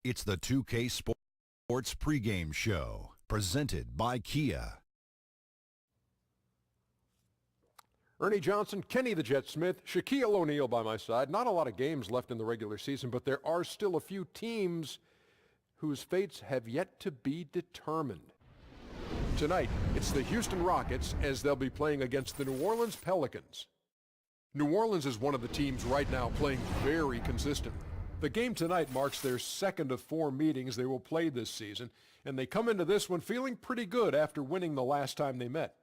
It's the 2K Sports pregame show, presented by Kia. Ernie Johnson, Kenny the Jet Smith, Shaquille O'Neal by my side. Not a lot of games left in the regular season, but there are still a few teams whose fates have yet to be determined. Tonight, it's the Houston Rockets as they'll be playing against the New Orleans Pelicans. New Orleans is one of the teams right now playing very consistently. The game tonight marks their second of 4 meetings they will play this season, and they come into this one feeling pretty good after winning the last time they met.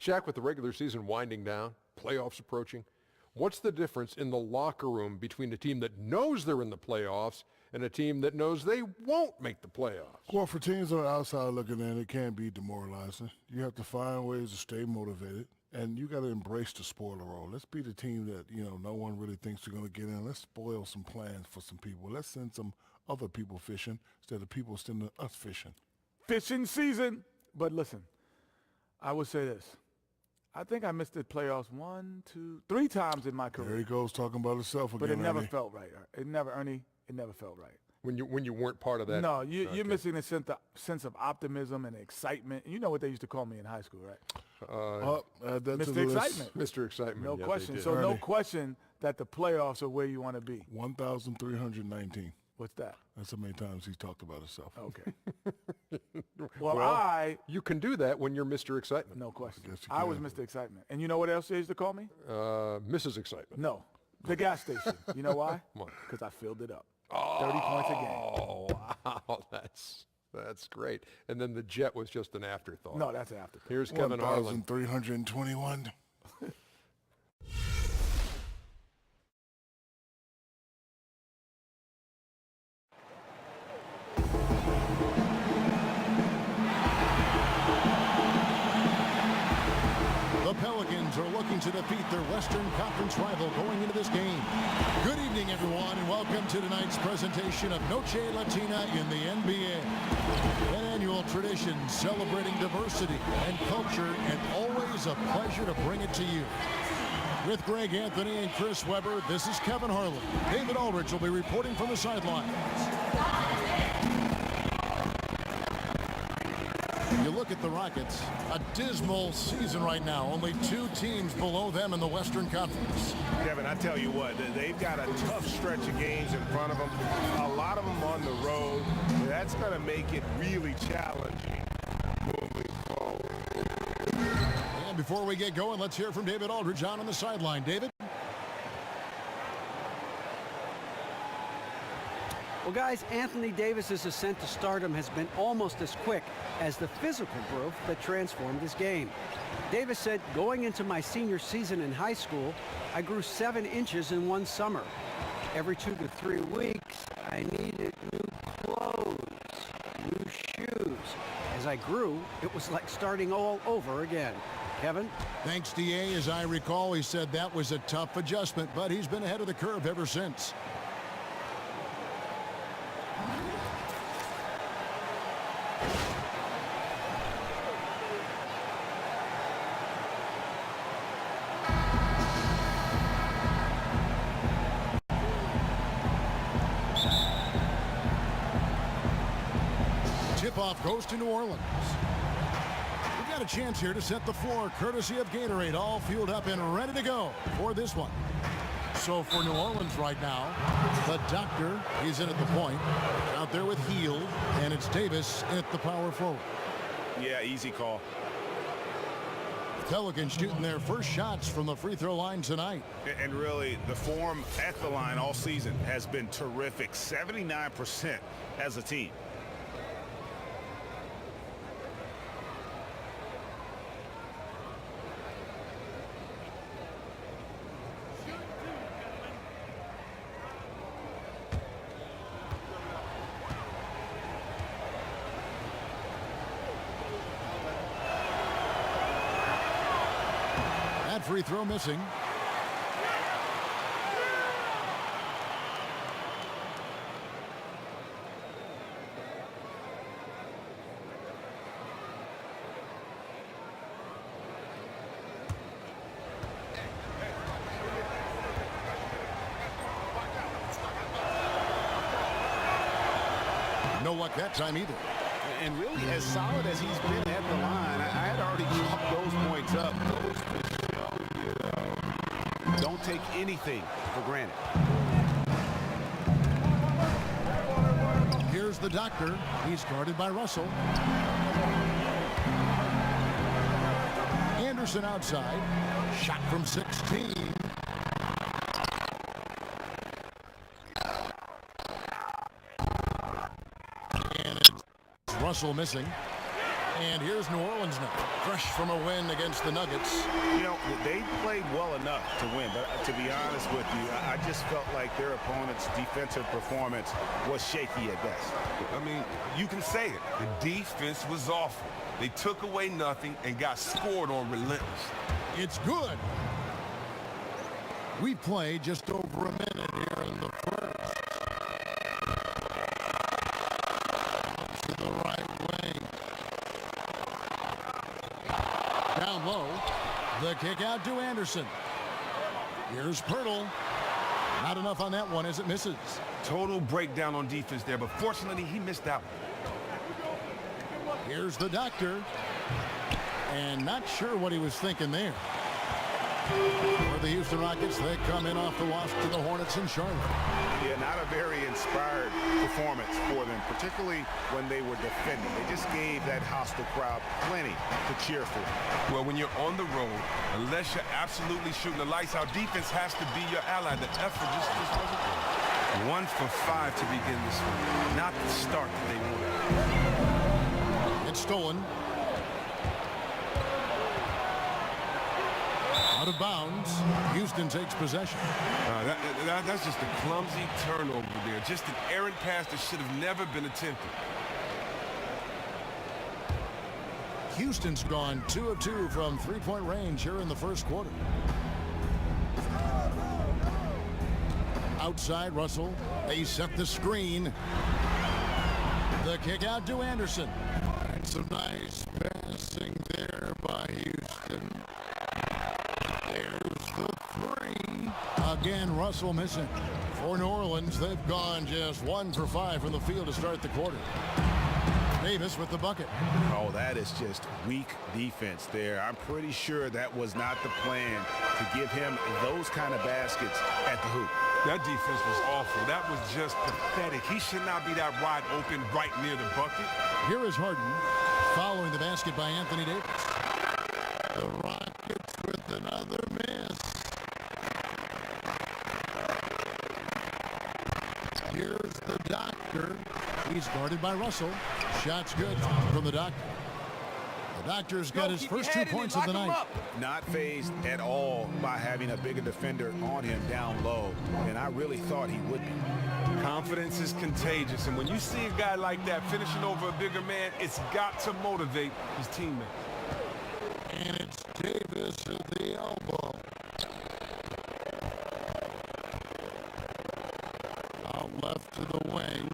Shaq, with the regular season winding down, playoffs approaching, what's the difference in the locker room between a team that knows they're in the playoffs and a team that knows they won't make the playoffs? Well, for teams on the outside looking in, it can be demoralizing. You have to find ways to stay motivated, and you got to embrace the spoiler role. Let's be the team that, no one really thinks you're going to get in. Let's spoil some plans for some people. Let's send some other people fishing instead of people sending us fishing. Fishing season. But listen, I would say this. I think I missed the playoffs 1, 2, 3 times in my career. There he goes talking about himself again. But it never Ernie. felt right. It never felt right. When you weren't part of that? No, you're missing a sense of optimism and excitement. You know what they used to call me in high school, right? That's Mr. Excitement. Mr. Excitement. No yeah, question. So no question that the playoffs are where you want to be. 1,319. What's that? That's how many times he's talked about himself. Okay. well, you can do that when you're Mr. Excitement. No question. I I was Mr. Excitement. And you know what else they used to call me? Mrs. Excitement. No. The gas station. You know why? Because I filled it up. 30 points a game. Oh, wow. That's great. And then the jet was just an afterthought. No, that's an afterthought. Here's Kevin Harlan. 1,321. The Pelicans are looking to defeat their Western Conference rival going into this game. Good evening, everyone, and welcome to tonight's presentation of Noche Latina in the NBA. An annual tradition celebrating diversity and culture, and always a pleasure to bring it to you. With Greg Anthony and Chris Webber, this is Kevin Harlan. David Aldridge will be reporting from the sidelines. You look at the Rockets, a dismal season right now. Only 2 teams below them in the Western Conference. Kevin, I tell you what, they've got a tough stretch of games in front of them. A lot of them on the road. That's going to make it really challenging moving forward. And before we get going, let's hear from David Aldridge on the sideline. David? Well, guys, Anthony Davis's ascent to stardom has been almost as quick as the physical growth that transformed his game. Davis said, going into my senior season in high school, I grew 7 inches in 1 summer. Every 2 to 3 weeks, I needed new clothes, new shoes. As I grew, it was like starting all over again. Kevin? Thanks, D.A. As I recall, he said that was a tough adjustment, but he's been ahead of the curve ever since. Tip-off goes to New Orleans. We've got a chance here to set the floor, courtesy of Gatorade, all fueled up and ready to go for this one. So for New Orleans right now, the doctor is in at the point, out there with Hield, and it's Davis at the power forward. Yeah, easy call. Pelicans shooting their first shots from the free throw line tonight. And really, the form at the line all season has been terrific. 79% as a team. Free throw missing. no luck that time either. And really, as solid as he's been at the line, I had already chalked those points up. Don't take anything for granted. Here's the doctor. He's guarded by Russell. Anderson outside. Shot from 16. And it's Russell missing. And here's New Orleans now, fresh from a win against the Nuggets. You know, they played well enough to win, but to be honest with you, I just felt like their opponent's defensive performance was shaky at best. I mean, you can say it. The defense was awful. They took away nothing and got scored on relentlessly. It's good. We played just over a minute here in the first. To the right wing. Down low. The kick out to Anderson. Here's Pirtle. Not enough on that one as it misses. Total breakdown on defense there, but fortunately he missed that one. Here's the doctor. And not sure what he was thinking there. For the Houston Rockets, they come in off the loss to the Hornets in Charlotte. Yeah, not a very inspired performance for them, particularly when they were defending. They just gave that hostile crowd plenty to cheer for. Well, when you're on the road, unless you're absolutely shooting the lights out, defense has to be your ally. The effort just wasn't there. 1 for 5 to begin this one. Not the start that they wanted. It's stolen. Out of bounds. Houston takes possession. That's just a clumsy turnover there. Just an errant pass that should have never been attempted. Houston's gone 2 of 2 from three-point range here in the first quarter. Outside, Russell. They set the screen. The kick out to Anderson. Some nice passing there by Houston. There's the three. Again, Russell missing. For New Orleans, they've gone just 1 for 5 from the field to start the quarter. Davis with the bucket. Oh, that is just weak defense there. I'm pretty sure that was not the plan to give him those kind of baskets at the hoop. That defense was awful. That was just pathetic. He should not be that wide open right near the bucket. Here is Harden following the basket by Anthony Davis. The Rockets with another miss. Here's the doctor. He's guarded by Russell. Shot's good from the doctor. The doctor's got his first 2 points of the night. Not fazed at all by having a bigger defender on him down low, and I really thought he would be. Confidence is contagious, and when you see a guy like that finishing over a bigger man, it's got to motivate his teammates. And it's Davis at the elbow. Out left to the wing.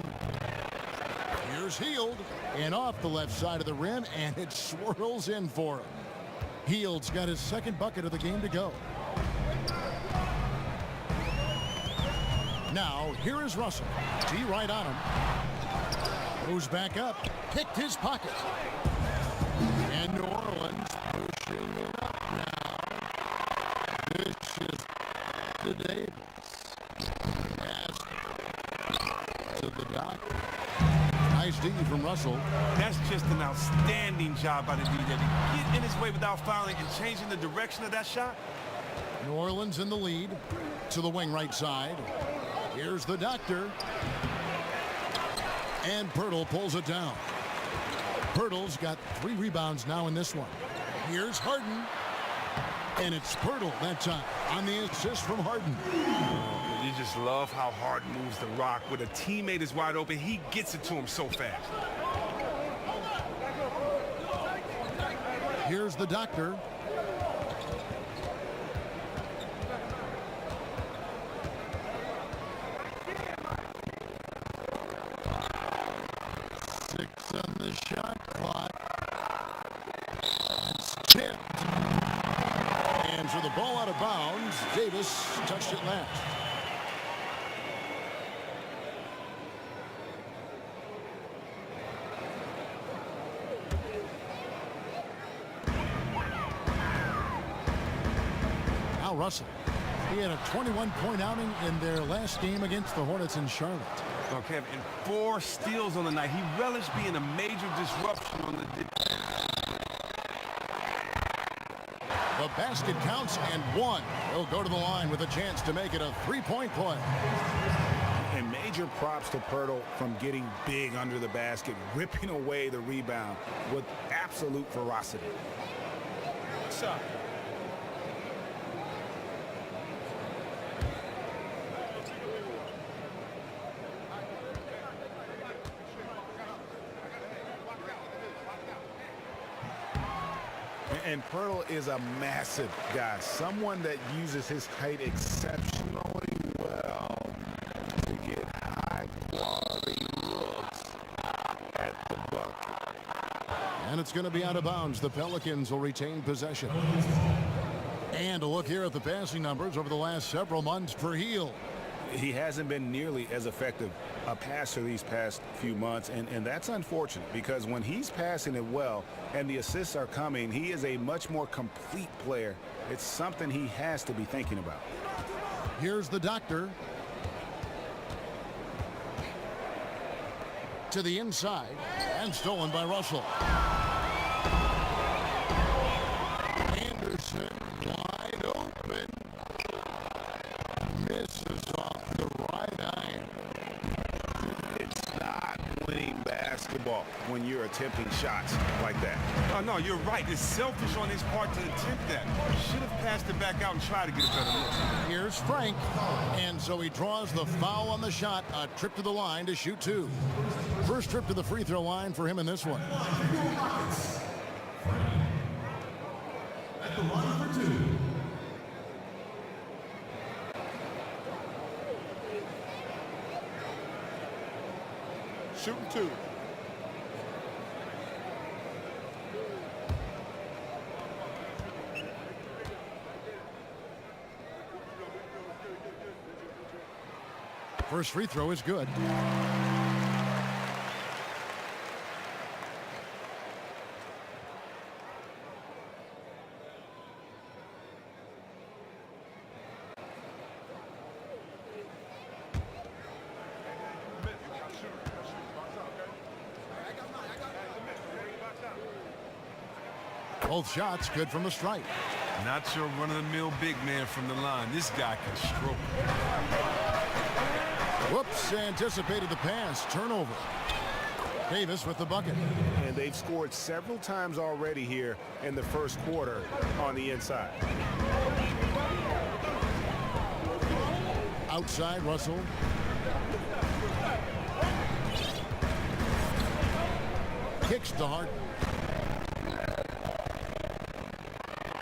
Here's Hield, and off the left side of the rim, and it swirls in for him. Hield's got his second bucket of the game to go. Now, here is Russell. T right on him. Goes back up, picked his pocket. And New Orleans pushing it up now. This is to Davis. Pass to the doctor. Nice D from Russell. That's just an outstanding job by the D there to get in his way without fouling and changing the direction of that shot. New Orleans in the lead to the wing right side. Here's the doctor. And Pirtle pulls it down. Pirtle's got 3 rebounds now in this one. Here's Harden. And it's Pirtle that time on the assist from Harden. You just love how Harden moves the rock. When a teammate is wide open, he gets it to him so fast. Here's the doctor. On the shot clock. It's tipped. And so the ball out of bounds. Davis touched it last. Now Russell. He had a 21-point outing in their last game against the Hornets in Charlotte. Okay, and 4 steals on the night. He relished being a major disruption on the The basket counts and 1. He'll go to the line with a chance to make it a 3-point play. And major props to Pirtle from getting big under the basket, ripping away the rebound with absolute ferocity. Shot. And Pirtle is a massive guy, someone that uses his height exceptionally well to get high-quality looks at the bucket. And it's going to be out of bounds. The Pelicans will retain possession. And a look here at the passing numbers over the last several months for Hield. He hasn't been nearly as effective a passer these past few months, and that's unfortunate because when he's passing it well and the assists are coming, he is a much more complete player. It's something he has to be thinking about. Here's the doctor. To the inside, and stolen by Russell. Anderson wide open. Misses off the right iron. It's not winning basketball when you're attempting shots like that. Oh, no, you're right. It's selfish on his part to attempt that. Should have passed it back out and tried to get a better look. Here's Frank. And so he draws the foul on the shot. A trip to the line to shoot 2. First trip to the free throw line for him in this one. At the line for 2. Shooting 2. First free throw is good. Both shots good from the stripe. Not your run-of-the-mill big man from the line. This guy can stroke. Whoops, anticipated the pass. Turnover. Davis with the bucket. And they've scored several times already here in the first quarter on the inside. Outside, Russell. Kicks to Hart.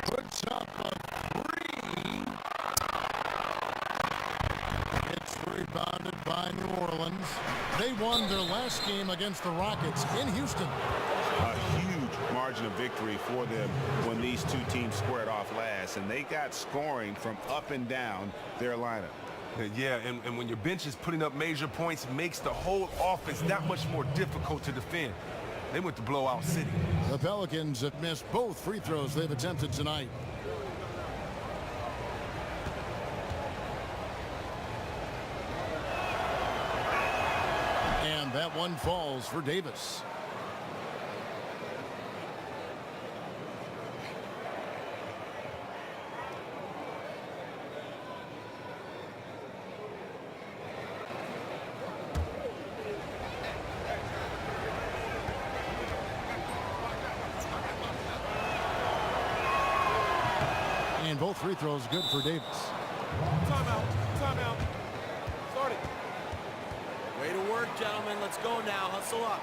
Puts up a 3. It's rebounded by New Orleans. They won their last game against the Rockets in Houston. A huge margin of victory for them when these two teams squared off last, and they got scoring from up and down their lineup. Yeah, and when your bench is putting up major points, it makes the whole offense that much more difficult to defend. They went to blowout city. The Pelicans have missed both free throws they've attempted tonight. And that one falls for Davis. And both free throws good for Davis. Timeout. Timeout. Start it. Way to work, gentlemen. Let's go now. Hustle up.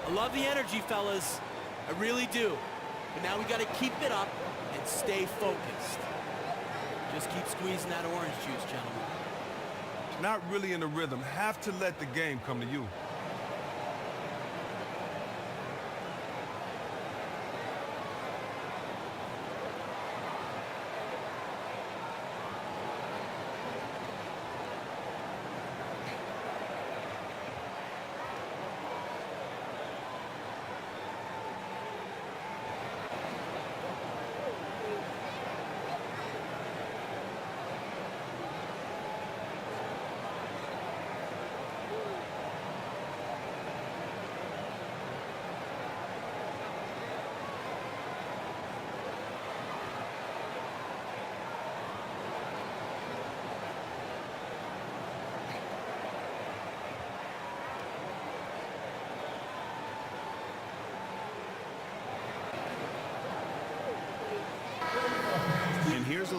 I love the energy, fellas. I really do. But now we got to keep it up and stay focused. Just keep squeezing that orange juice, gentlemen. Not really in the rhythm. Have to let the game come to you.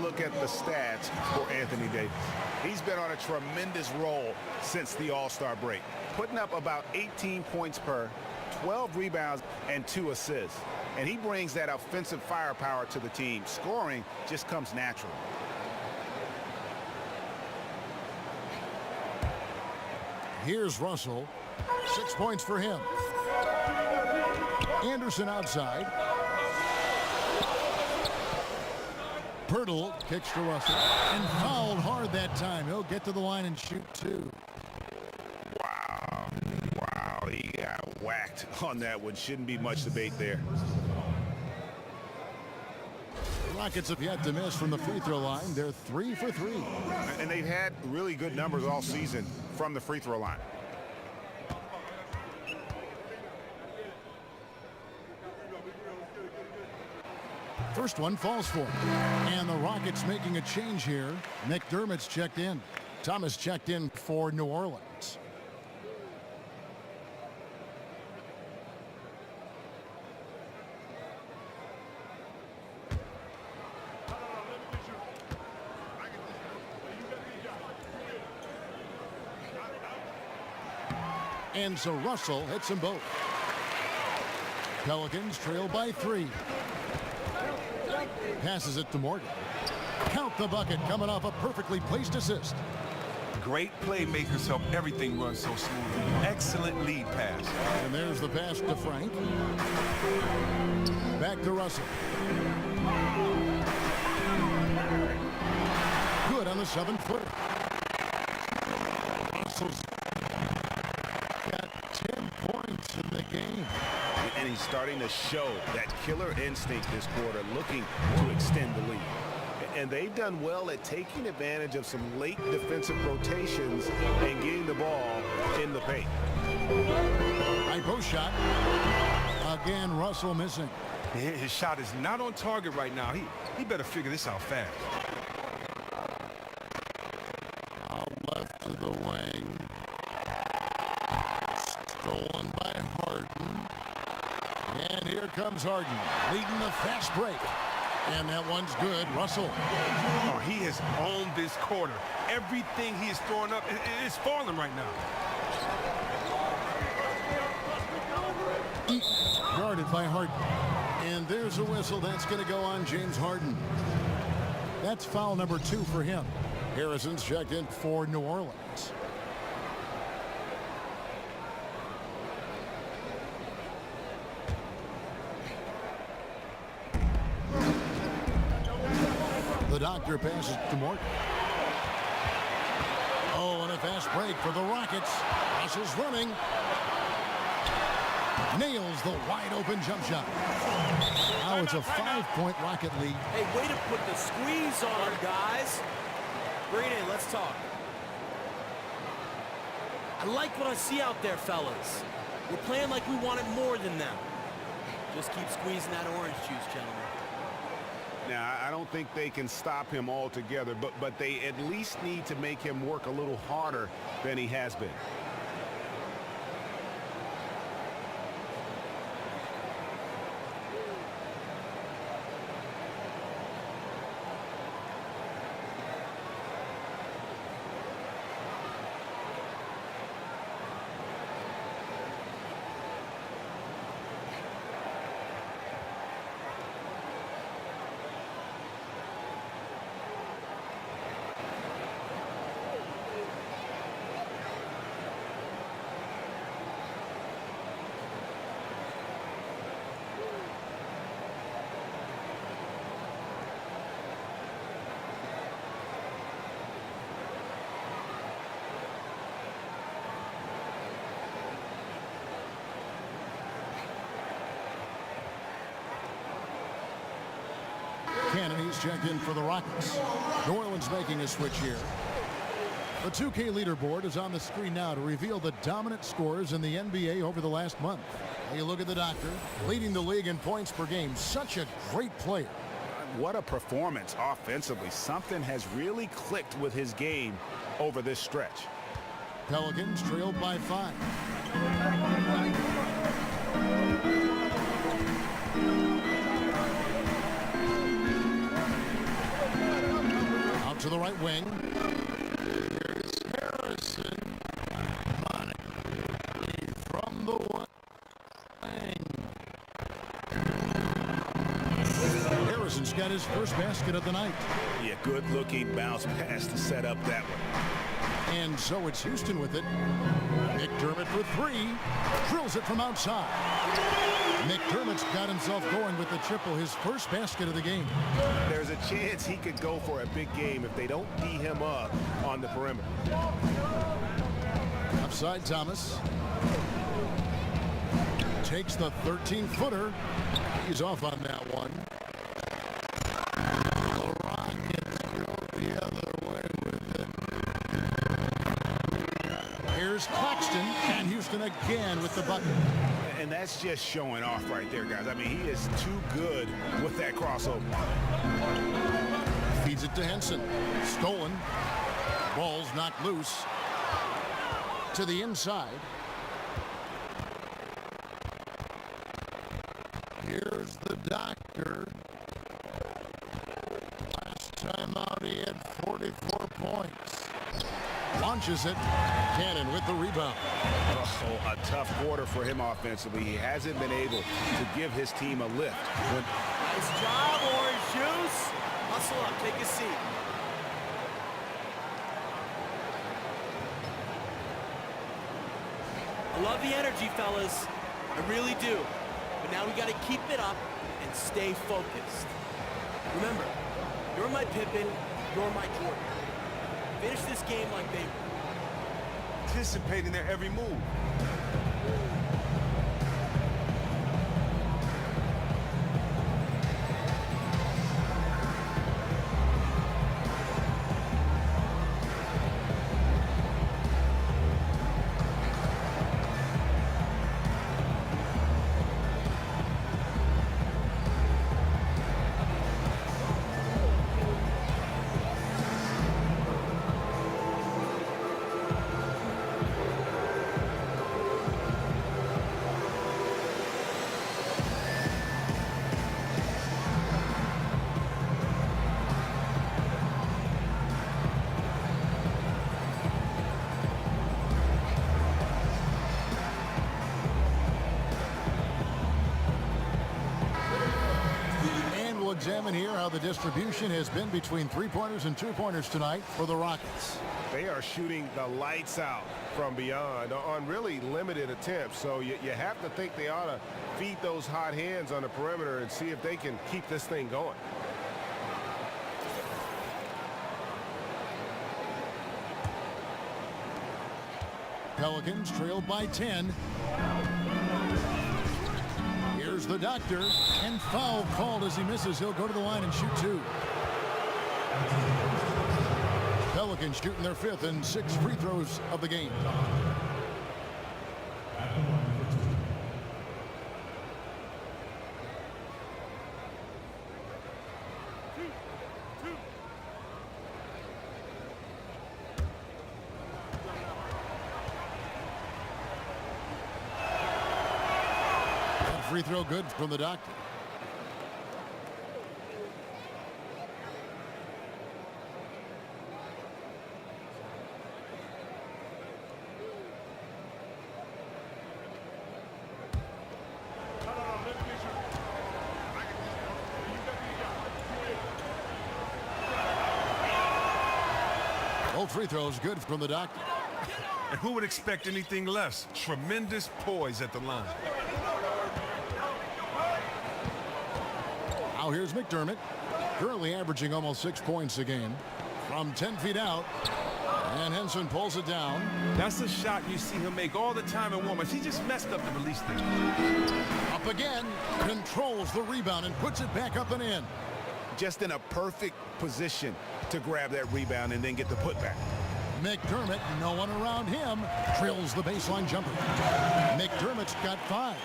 look at the stats for Anthony Davis. He's been on a tremendous roll since the All-Star break, putting up about 18 points per, 12 rebounds, and 2 assists. And he brings that offensive firepower to the team. Scoring just comes naturally. Here's Russell. 6 points for him. Anderson outside. Pirtle kicks to Russell and fouled hard that time. He'll get to the line and shoot 2. Wow, he got whacked on that one. Shouldn't be much debate there. Rockets have yet to miss from the free throw line. They're 3 for 3. And they've had really good numbers all season from the free throw line. First one falls for him. And the Rockets making a change here. McDermott's checked in. Thomas checked in for New Orleans. And so Russell hits them both. Pelicans trail by 3. Passes it to Morgan. Count the bucket, coming off a perfectly placed assist. Great playmakers help everything run so smoothly. Excellent lead pass. And there's the pass to Frank. Back to Russell. Good on the 7-footer. Russell's got 10 points in the game. And he's starting to show that killer instinct this quarter, looking to extend the lead. And they've done well at taking advantage of some late defensive rotations and getting the ball in the paint. High post shot. Again, Russell missing. His shot is not on target right now. He better figure this out fast. Left to the wing. Stolen by Harden. And here comes Harden, leading the fast break. And that one's good. Russell. Oh, he has owned this quarter. Everything he is throwing up is falling right now. Guarded by Harden. And there's a whistle. That's going to go on James Harden. That's foul number 2 for him. Harrison's checked in for New Orleans. The doctor passes to Morgan. Oh, and a fast break for the Rockets. Russell's running. Nails the wide open jump shot. Now it's a 5-point Rocket lead. Hey, way to put the squeeze on, guys. Bring it in, let's talk. I like what I see out there, fellas. We're playing like we wanted more than them. Just keep squeezing that orange juice, gentlemen. Now, I don't think they can stop him altogether, but they at least need to make him work a little harder than he has been. Kennedy's checked in for the Rockets. New Orleans making a switch here. The 2K leaderboard is on the screen now to reveal the dominant scores in the NBA over the last month. You look at the doctor, leading the league in points per game. Such a great player. What a performance offensively. Something has really clicked with his game over this stretch. Pelicans trailed by 5. to the right wing. Here's Harrison. From the wing. Harrison's got his first basket of the night. Yeah, good-looking bounce pass to set up that one. And so it's Houston with it. McDermott for three. Drills it from outside. McDermott's got himself going with the triple, his first basket of the game. There's a chance he could go for a big game if they don't D him up on the perimeter. Upside Thomas. Takes the 13-footer. He's off on that one. The Rockets go the other way with it. Here's Claxton, and Houston again with the bucket. And that's just showing off right there, guys. I mean, he is too good with that crossover. Feeds it to Henson. Stolen. Ball's knocked loose. To the inside. Here's the doctor. Last time out he had 44 points. Launches it. Cannon with the rebound. Oh, a tough quarter for him offensively. He hasn't been able to give his team a lift. Nice job, Orange Juice. Hustle up, take a seat. I love the energy, fellas. I really do. But now we got to keep it up and stay focused. Remember, you're my Pippen, you're my Jordan. Finish this game like they were. Anticipating their every move. Examine here how the distribution has been between three-pointers and two-pointers tonight for the Rockets. They are shooting the lights out from beyond on really limited attempts. So you have to think they ought to feed those hot hands on the perimeter and see if they can keep this thing going. Pelicans trailed by 10. Here's the doctor, and foul called as he misses. He'll go to the line and shoot two. Pelicans shooting their fifth and 6 free throws of the game. Free throw good from the doctor. Both free throws good from the doctor. And who would expect anything less? Tremendous poise at the line. Now here's McDermott, currently averaging almost 6 points a game. From 10 feet out, and Henson pulls it down. That's a shot you see him make all the time in warm-ups. He just messed up the release thing. Up again, controls the rebound and puts it back up and in. Just in a perfect position to grab that rebound and then get the putback. McDermott, no one around him, drills the baseline jumper. McDermott's got 5.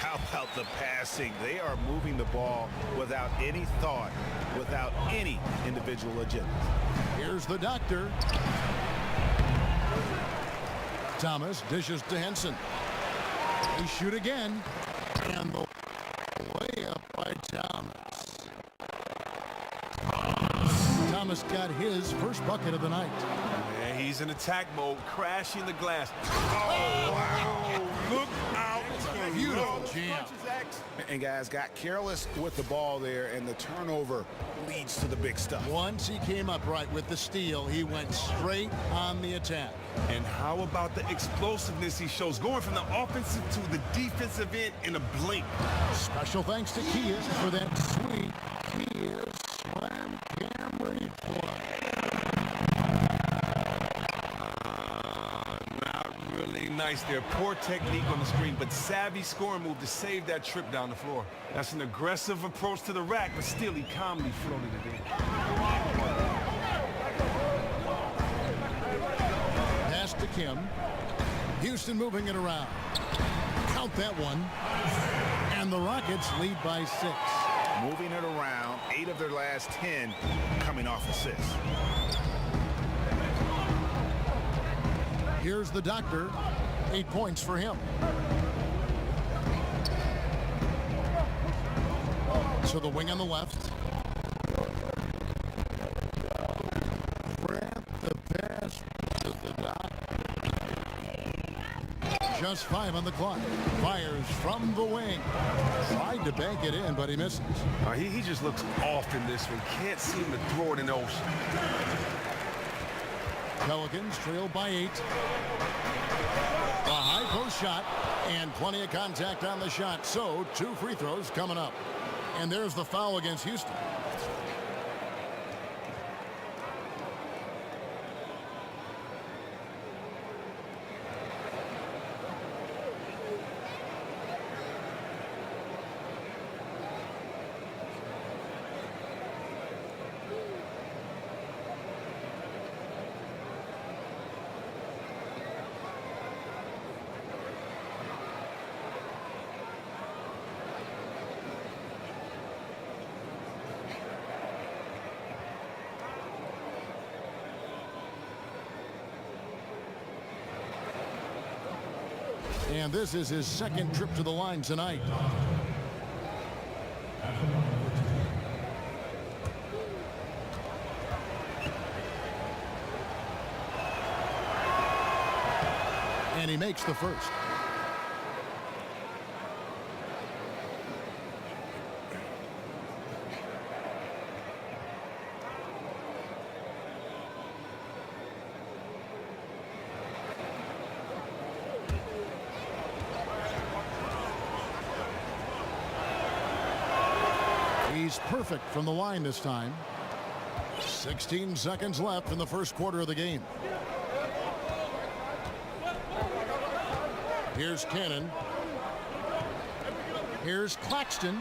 How about the passing? They are moving the ball without any thought, without any individual agenda. Here's the doctor. Thomas dishes to Henson. They shoot again. And the way up by Thomas. Davis got his first bucket of the night. And he's in attack mode, crashing the glass. Oh, wow. Look out. Beautiful jam. And guys got careless with the ball there, and the turnover leads to the big stuff. Once he came upright with the steal, he went straight on the attack. And how about the explosiveness he shows, going from the offensive to the defensive end in a blink. Special thanks to Kia for that sweet Kia Slam Camry play. Not really nice there. Poor technique on the screen, but savvy scoring move to save that trip down the floor. That's an aggressive approach to the rack, but still he calmly floated it in. Pass to Kim. Houston moving it around. Count that one. And the Rockets lead by 6. Moving it around, 8 of their last 10 coming off assists. Here's the doctor. 8 points for him. So the wing on the left. Grant the pass to the doctor. Just 5 on the clock. Fires from the wing. Tried to bank it in, but he misses. He just looks off in this one. Can't seem to throw it in the ocean. Pelicans trail by 8. A high post shot and plenty of contact on the shot. So 2 free throws coming up. And there's the foul against Houston. And this is his second trip to the line tonight. And he makes the first. He's perfect from the line this time. 16 seconds left in the first quarter of the game. Here's Cannon. Here's Claxton.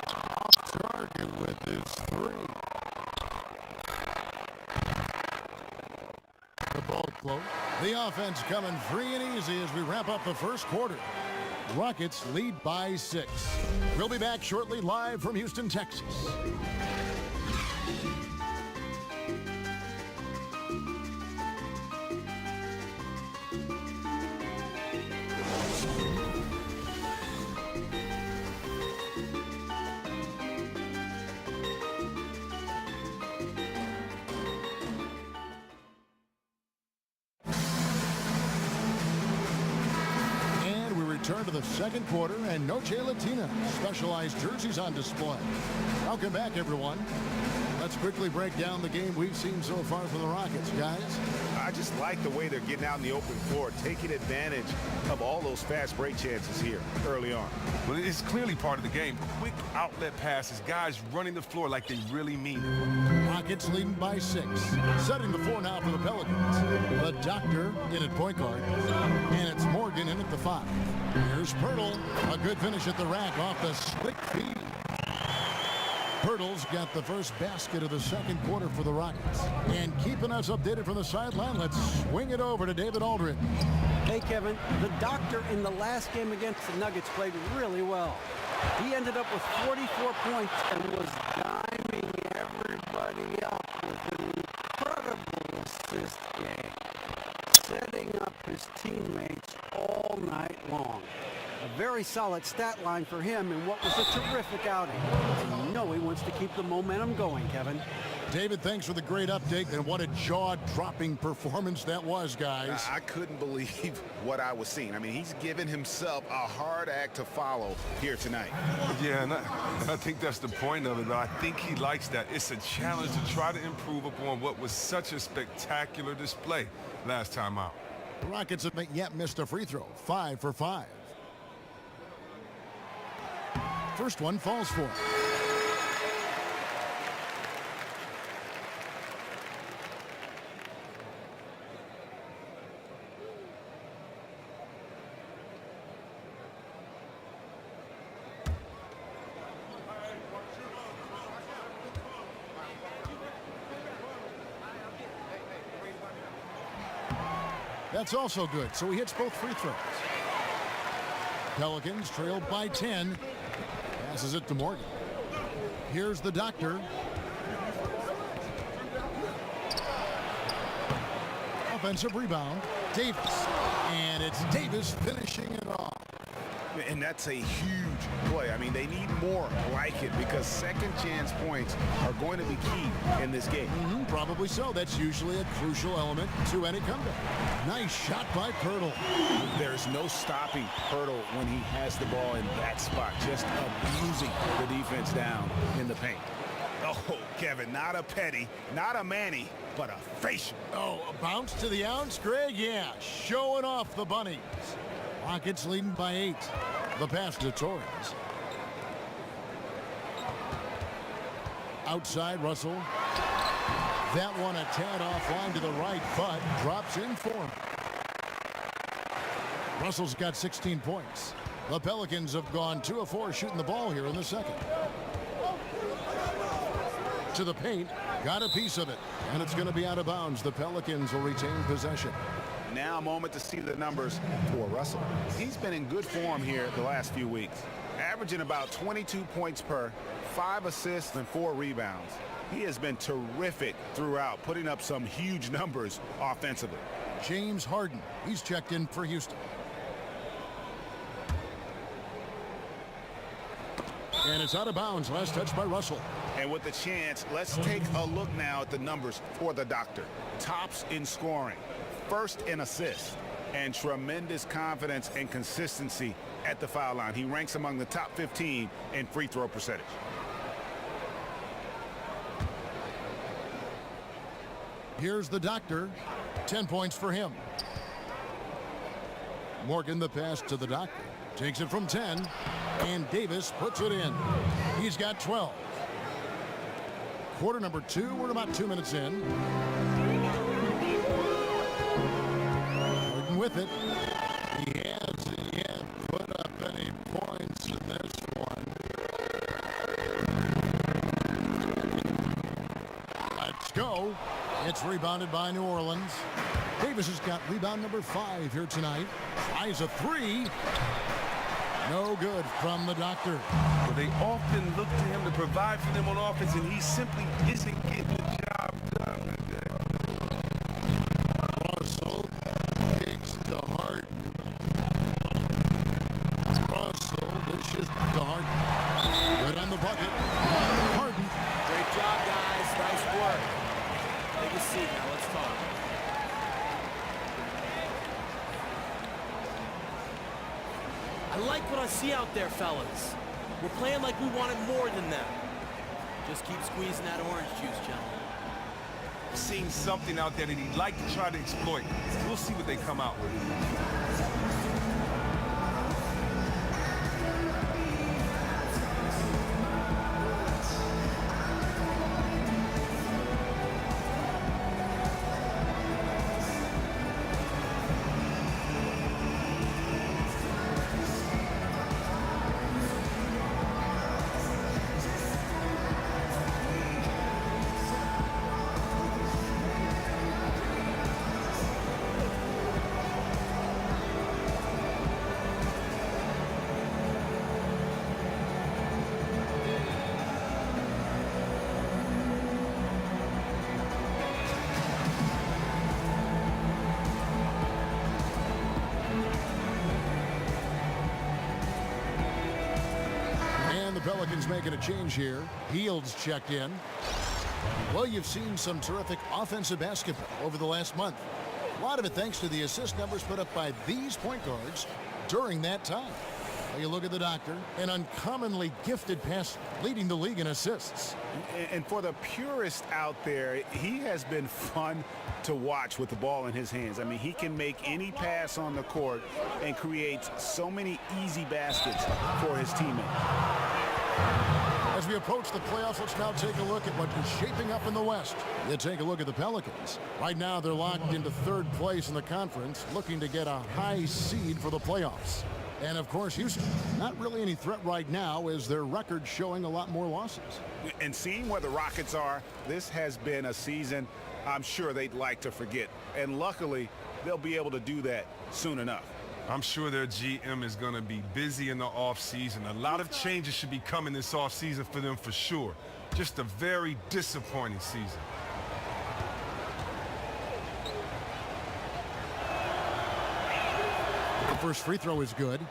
Off target with his 3. The ball close. The offense coming free and easy as we wrap up the first quarter. Rockets lead by 6. We'll be back shortly live from Houston, Texas. Turn to the second quarter, and Noche Latina specialized jerseys on display. Welcome back, everyone. Let's quickly break down the game we've seen so far from the Rockets, guys. I just like the way they're getting out in the open floor, taking advantage of all those fast break chances here early on. Well, it's clearly part of the game. Quick outlet passes, guys running the floor like they really mean it. Rockets leading by 6. Setting the floor now for the Pelicans. The doctor in at point guard, and it's Morgan in at the 5. Here's Pirtle. A good finish at the rack off the slick feed. Pirtle's got the first basket of the second quarter for the Rockets. And keeping us updated from the sideline, let's swing it over to David Aldridge. Hey, Kevin, the doctor in the last game against the Nuggets played really well. He ended up with 44 points and was diming everybody up with an incredible assist game, setting up his teammates all night long. A very solid stat line for him in what was a terrific outing. And you know he wants to keep the momentum going, Kevin. David, thanks for the great update, and what a jaw-dropping performance that was, guys. I couldn't believe what I was seeing. I mean, he's given himself a hard act to follow here tonight. Yeah, and I think that's the point of it, but I think he likes that. It's a challenge to try to improve upon what was such a spectacular display last time out. The Rockets have not yet missed a free throw. 5 for 5. First one falls for him. That's also good, so he hits both free throws. Pelicans trailed by 10. Passes it to Morgan. Here's the doctor. Offensive rebound. Davis. And it's Davis finishing it off. And that's a huge play. I mean, they need more like it because second chance points are going to be key in this game. Probably so. That's usually a crucial element to any comeback. Nice shot by Pirtle. There's no stopping Pirtle when he has the ball in that spot, just abusing the defense down in the paint. Oh, Kevin, not a petty, not a Manny, but a facial. Oh, a bounce to the ounce, Greg? Yeah, showing off the bunnies. Rockets leading by 8. The pass to Torres. Outside, Russell. That one a tad offline to the right, but drops in for him. Russell's got 16 points. The Pelicans have gone 2 of 4 shooting the ball here in the second. To the paint, got a piece of it, and it's going to be out of bounds. The Pelicans will retain possession. Now a moment to see the numbers for Russell. He's been in good form here the last few weeks, averaging about 22 points per, 5 assists and 4 rebounds. He has been terrific throughout, putting up some huge numbers offensively. James Harden, he's checked in for Houston. And it's out of bounds. Last touch by Russell. And with the chance, let's take a look now at the numbers for the doctor. Tops in scoring, first in assists, and tremendous confidence and consistency at the foul line. He ranks among the top 15 in free throw percentage. Here's the doctor. 10 points for him. Morgan the pass to the doctor. Takes it from 10, and Davis puts it in. He's got 12. Quarter number 2, we're about 2 minutes in. Harden with it. He hasn't yet put up any points in this one. Let's go. It's rebounded by New Orleans. Davis has got rebound number 5 here tonight. Tries a 3. No good from the doctor. Well, they often look to him to provide for them on offense, and he simply isn't getting the job done today. Russell takes to Harden. Russell dishes to Harden. Good on the bucket. Harden. Great job, guys. Nice work. Take a seat now. Let's talk. I like what I see out there, fellas. We're playing like we wanted more than them. Just keep squeezing that orange juice, gentlemen. Seeing something out there that he'd like to try to exploit. We'll see what they come out with. Americans making a change here. Fields checked in. Well, you've seen some terrific offensive basketball over the last month. A lot of it thanks to the assist numbers put up by these point guards during that time. Well, you look at the doctor, an uncommonly gifted passer, leading the league in assists. And for the purist out there, he has been fun to watch with the ball in his hands. I mean, he can make any pass on the court and creates so many easy baskets for his teammates. As we approach the playoffs, let's now take a look at what is shaping up in the West. You take a look at the Pelicans. Right now, they're locked into third place in the conference, looking to get a high seed for the playoffs. And, of course, Houston, not really any threat right now as their record showing a lot more losses. And seeing where the Rockets are, this has been a season I'm sure they'd like to forget. And luckily, they'll be able to do that soon enough. I'm sure their GM is going to be busy in the offseason. A lot of changes should be coming this offseason for them for sure. Just a very disappointing season. The first free throw is good.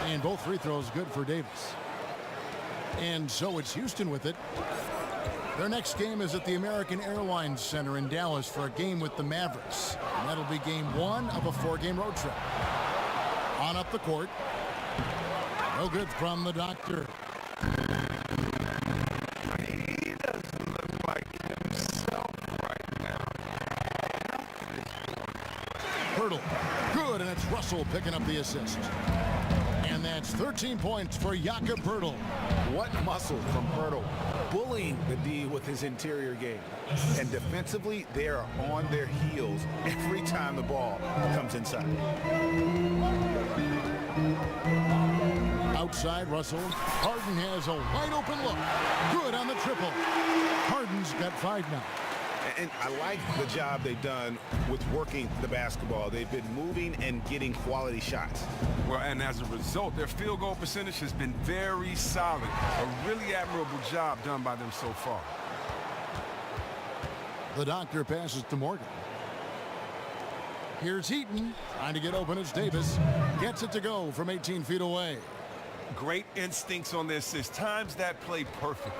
And both free throws good for Davis. And so it's Houston with it. Their next game is at the American Airlines Center in Dallas for a game with the Mavericks. And that'll be game one of a 4-game road trip. On up the court. No good from the doctor. He doesn't look like himself right now. Hurdle. Good, and it's Russell picking up the assist. And that's 13 points for Jakob Hurdle. What muscle from Hurdle, bullying the D with his interior game. And defensively, they are on their heels every time the ball comes inside. Outside, Russell. Harden has a wide open look. Good on the triple. Harden's got 5 now. And I like the job they've done with working the basketball. They've been moving and getting quality shots. Well, and as a result, their field goal percentage has been very solid. A really admirable job done by them so far. The doctor passes to Morgan. Here's Heaton trying to get open as Davis gets it to go from 18 feet away. Great instincts on their assist. Times that play perfectly.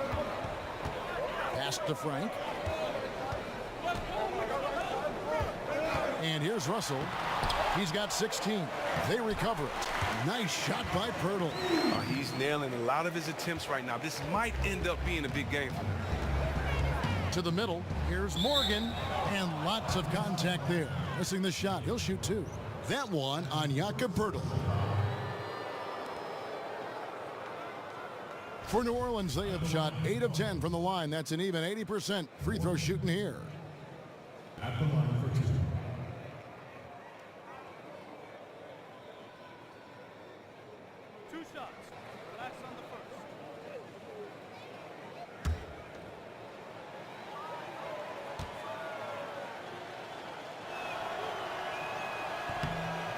Pass to Frank. And here's Russell. He's got 16. They recover it. Nice shot by Pirtle. He's nailing a lot of his attempts right now. This might end up being a big game for him. To the middle. Here's Morgan. And lots of contact there. Missing the shot. He'll shoot 2. That one on Jakob Pirtle. For New Orleans, they have shot 8 of 10 from the line. That's an even 80% free throw shooting here. At the line for 2.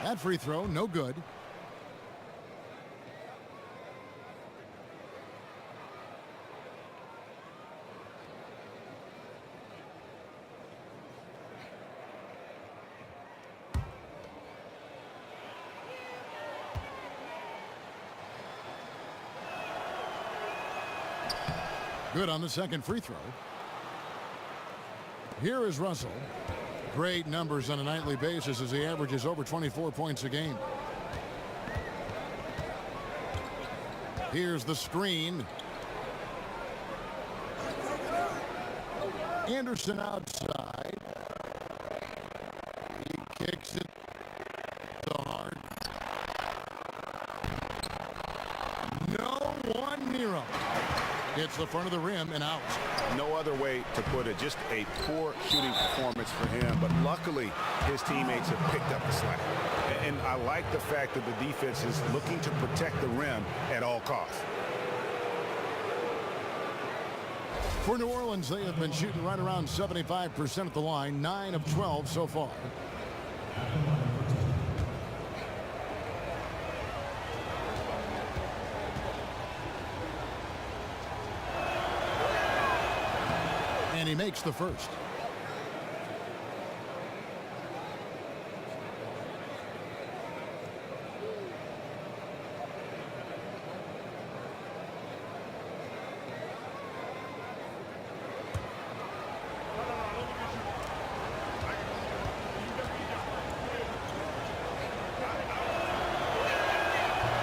That free throw, no good. Good on the second free throw. Here is Russell. Great numbers on a nightly basis as he averages over 24 points a game. Here's the screen. Anderson outside. He kicks it to Hart. No one near him. Hits the front of the rim and out. No other way to put it. Just a poor shooting performance for him. But luckily, his teammates have picked up the slack. And I like the fact that the defense is looking to protect the rim at all costs. For New Orleans, they have been shooting right around 75% at the line, 9 of 12 so far. And he makes the first.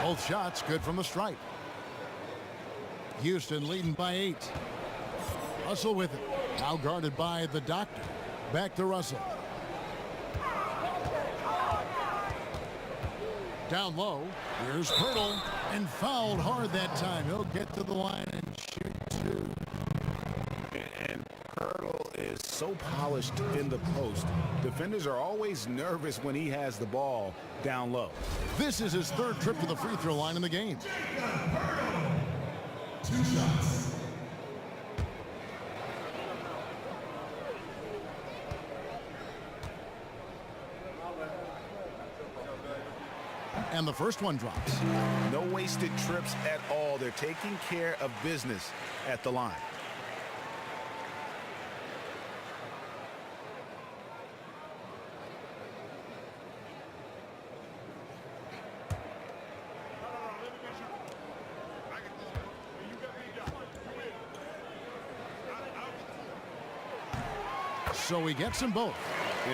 Both shots good from the stripe. Houston leading by 8. Russell with it. Now guarded by the doctor. Back to Russell. Down low. Here's Pirtle. And fouled hard that time. He'll get to the line and shoot 2. And Pirtle is so polished in the post. Defenders are always nervous when he has the ball down low. This is his 3rd trip to the free throw line in the game. 2 shots. And the first one drops. No wasted trips at all. They're taking care of business at the line. So he gets them both.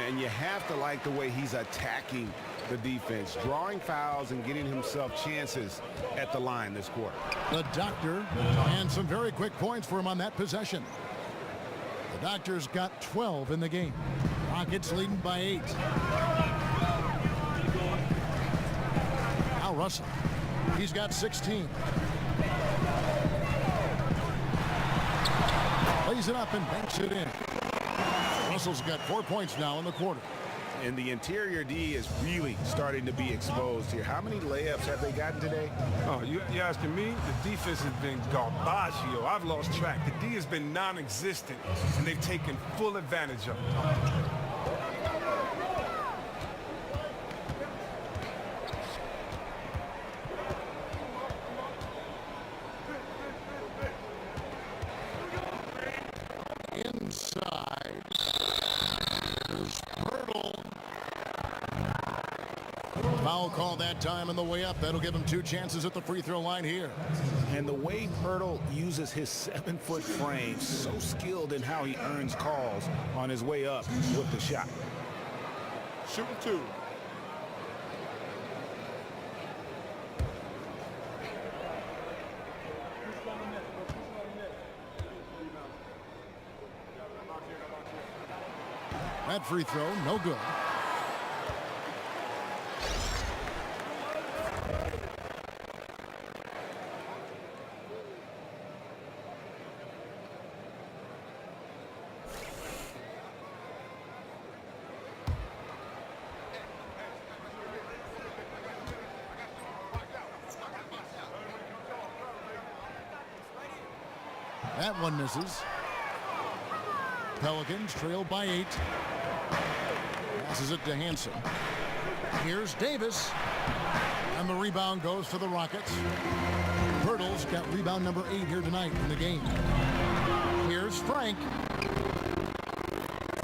And you have to like the way he's attacking the defense, drawing fouls and getting himself chances at the line this quarter. The doctor, and some very quick points for him on that possession. The Doctor's got 12 in the game. Rockets leading by 8. Now Russell. He's got 16. Lays it up and banks it in. Russell's got 4 points now in the quarter. And the interior D is really starting to be exposed here. How many layups have they gotten today? Oh, you asking me? The defense has been garbaggio. I've lost track. The D has been non-existent, and they've taken full advantage of it. Inside. There's Pirtle. Foul call that time on the way up. That'll give him 2 chances at the free throw line here. And the way Pirtle uses his 7-foot frame, so skilled in how he earns calls on his way up with the shot. Shooting 2. That free throw, no good. That one misses. Pelicans trail by 8. Passes it to Hansen. Here's Davis. And the rebound goes to the Rockets. Pirtle's got rebound number 8 here tonight in the game. Here's Frank.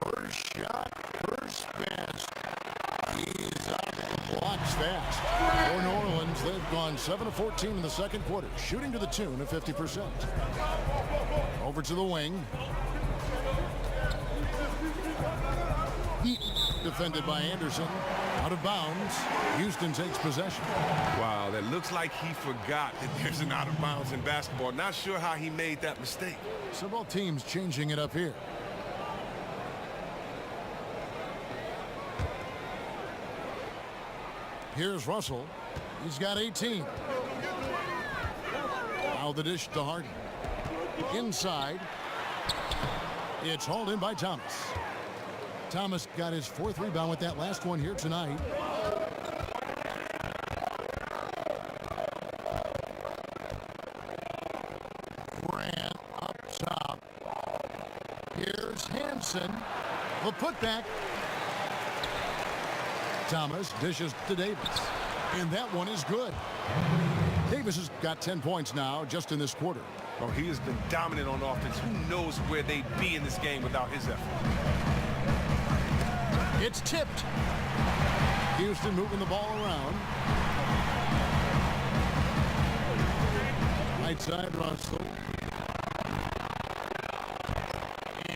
First shot, first pass. He's up. Blocks fast. For New Orleans, they've gone 7 of 14 in the second quarter, shooting to the tune of 50%. Over to the wing. Defended by Anderson. Out of bounds. Houston takes possession. Wow, that looks like he forgot that there's an out of bounds in basketball. Not sure how he made that mistake. So both teams changing it up here. Here's Russell. He's got 18. Now the dish to Harden. Inside. It's hauled in by Thomas. Thomas got his 4th rebound with that last one here tonight. Grant up top. Hansen. The putback. Thomas dishes to Davis. And that one is good. Davis has got 10 points now just in this quarter. Well, he has been dominant on offense. Who knows where they'd be in this game without his effort? It's tipped. Houston moving the ball around. Right side, Russell.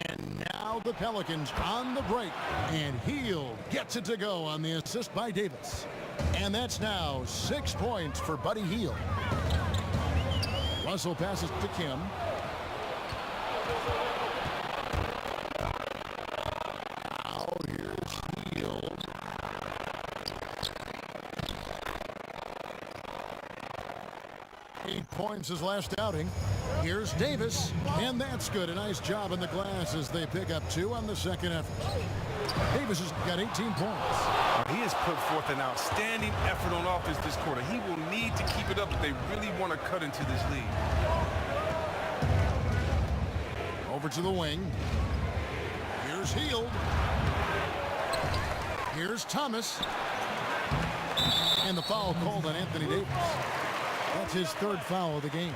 And now the Pelicans on the break. And Hield gets it to go on the assist by Davis. And that's now 6 points for Buddy Hield. Russell passes to Kim. Now here's Hield. Eight points his last outing. Here's Davis, and that's good. A nice job in the glass as they pick up 2 on the second effort. Davis has got 18 points. He has put forth an outstanding effort on offense this quarter. He will need to keep it up if they really want to cut into this lead. Over to the wing. Here's Hield. Here's Thomas. And the foul called on Anthony Davis. That's his 3rd foul of the game.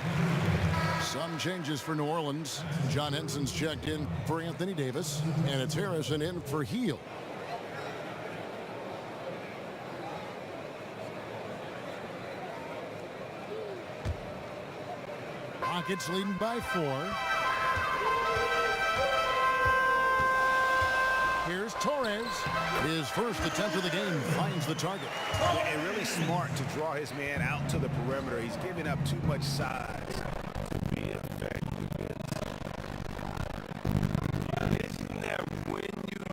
Some changes for New Orleans. John Henson's checked in for Anthony Davis, and it's Harrison in for Hield. Rockets leading by 4. Here's Torres. His first attempt of the game finds the target. And really smart to draw his man out to the perimeter. He's giving up too much size to be effective. Isn't that when you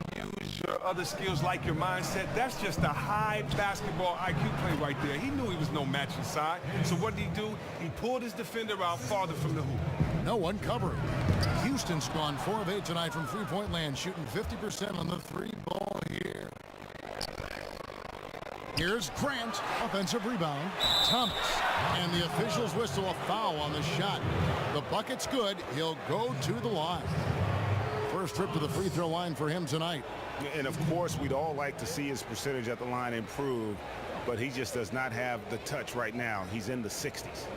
use your other skills like your mindset? That's just a high basketball IQ play right there. He knew he was no match inside. So what did he do? He pulled his defender out farther from the hoop. No one covering. Houston's gone 4 of 8 tonight from three-point land, shooting 50% on the 3 ball here. Here's Grant, offensive rebound. Thomas, and the officials whistle a foul on the shot. The bucket's good. He'll go to the line. First trip to the free throw line for him tonight. And of course, we'd all like to see his percentage at the line improve, but he just does not have the touch right now. He's in the 60s.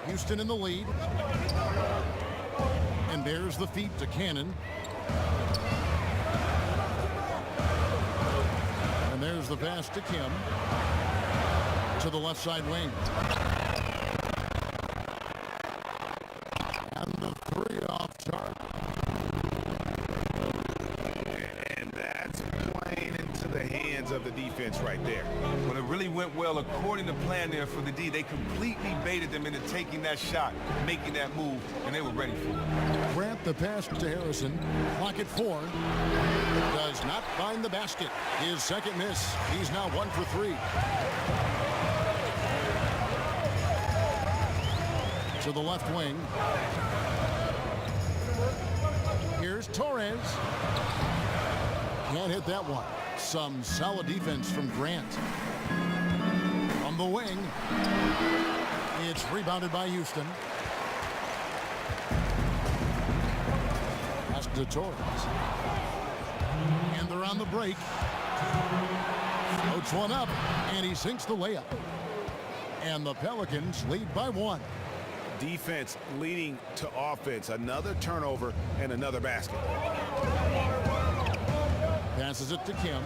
Houston in the lead. And there's the feed to Cannon. And there's the pass to Kim. To the left side wing. And the 3 off target. And that's playing into the hands of the defense right there. Well, it really went well according to plan there for the D. They completely baited them into taking that shot, making that move, and they were ready for it. Grant the pass to Harrison. Clock at 4. Does not find the basket. His second miss. He's now 1 for 3. To the left wing. Here's Torres. Can't hit that one. Some solid defense from Grant. From the wing. It's rebounded by Houston. Pass to Torres. And they're on the break. Floats one up, and he sinks the layup. And the Pelicans lead by 1. Defense leading to offense. Another turnover and another basket. Passes it to Kim.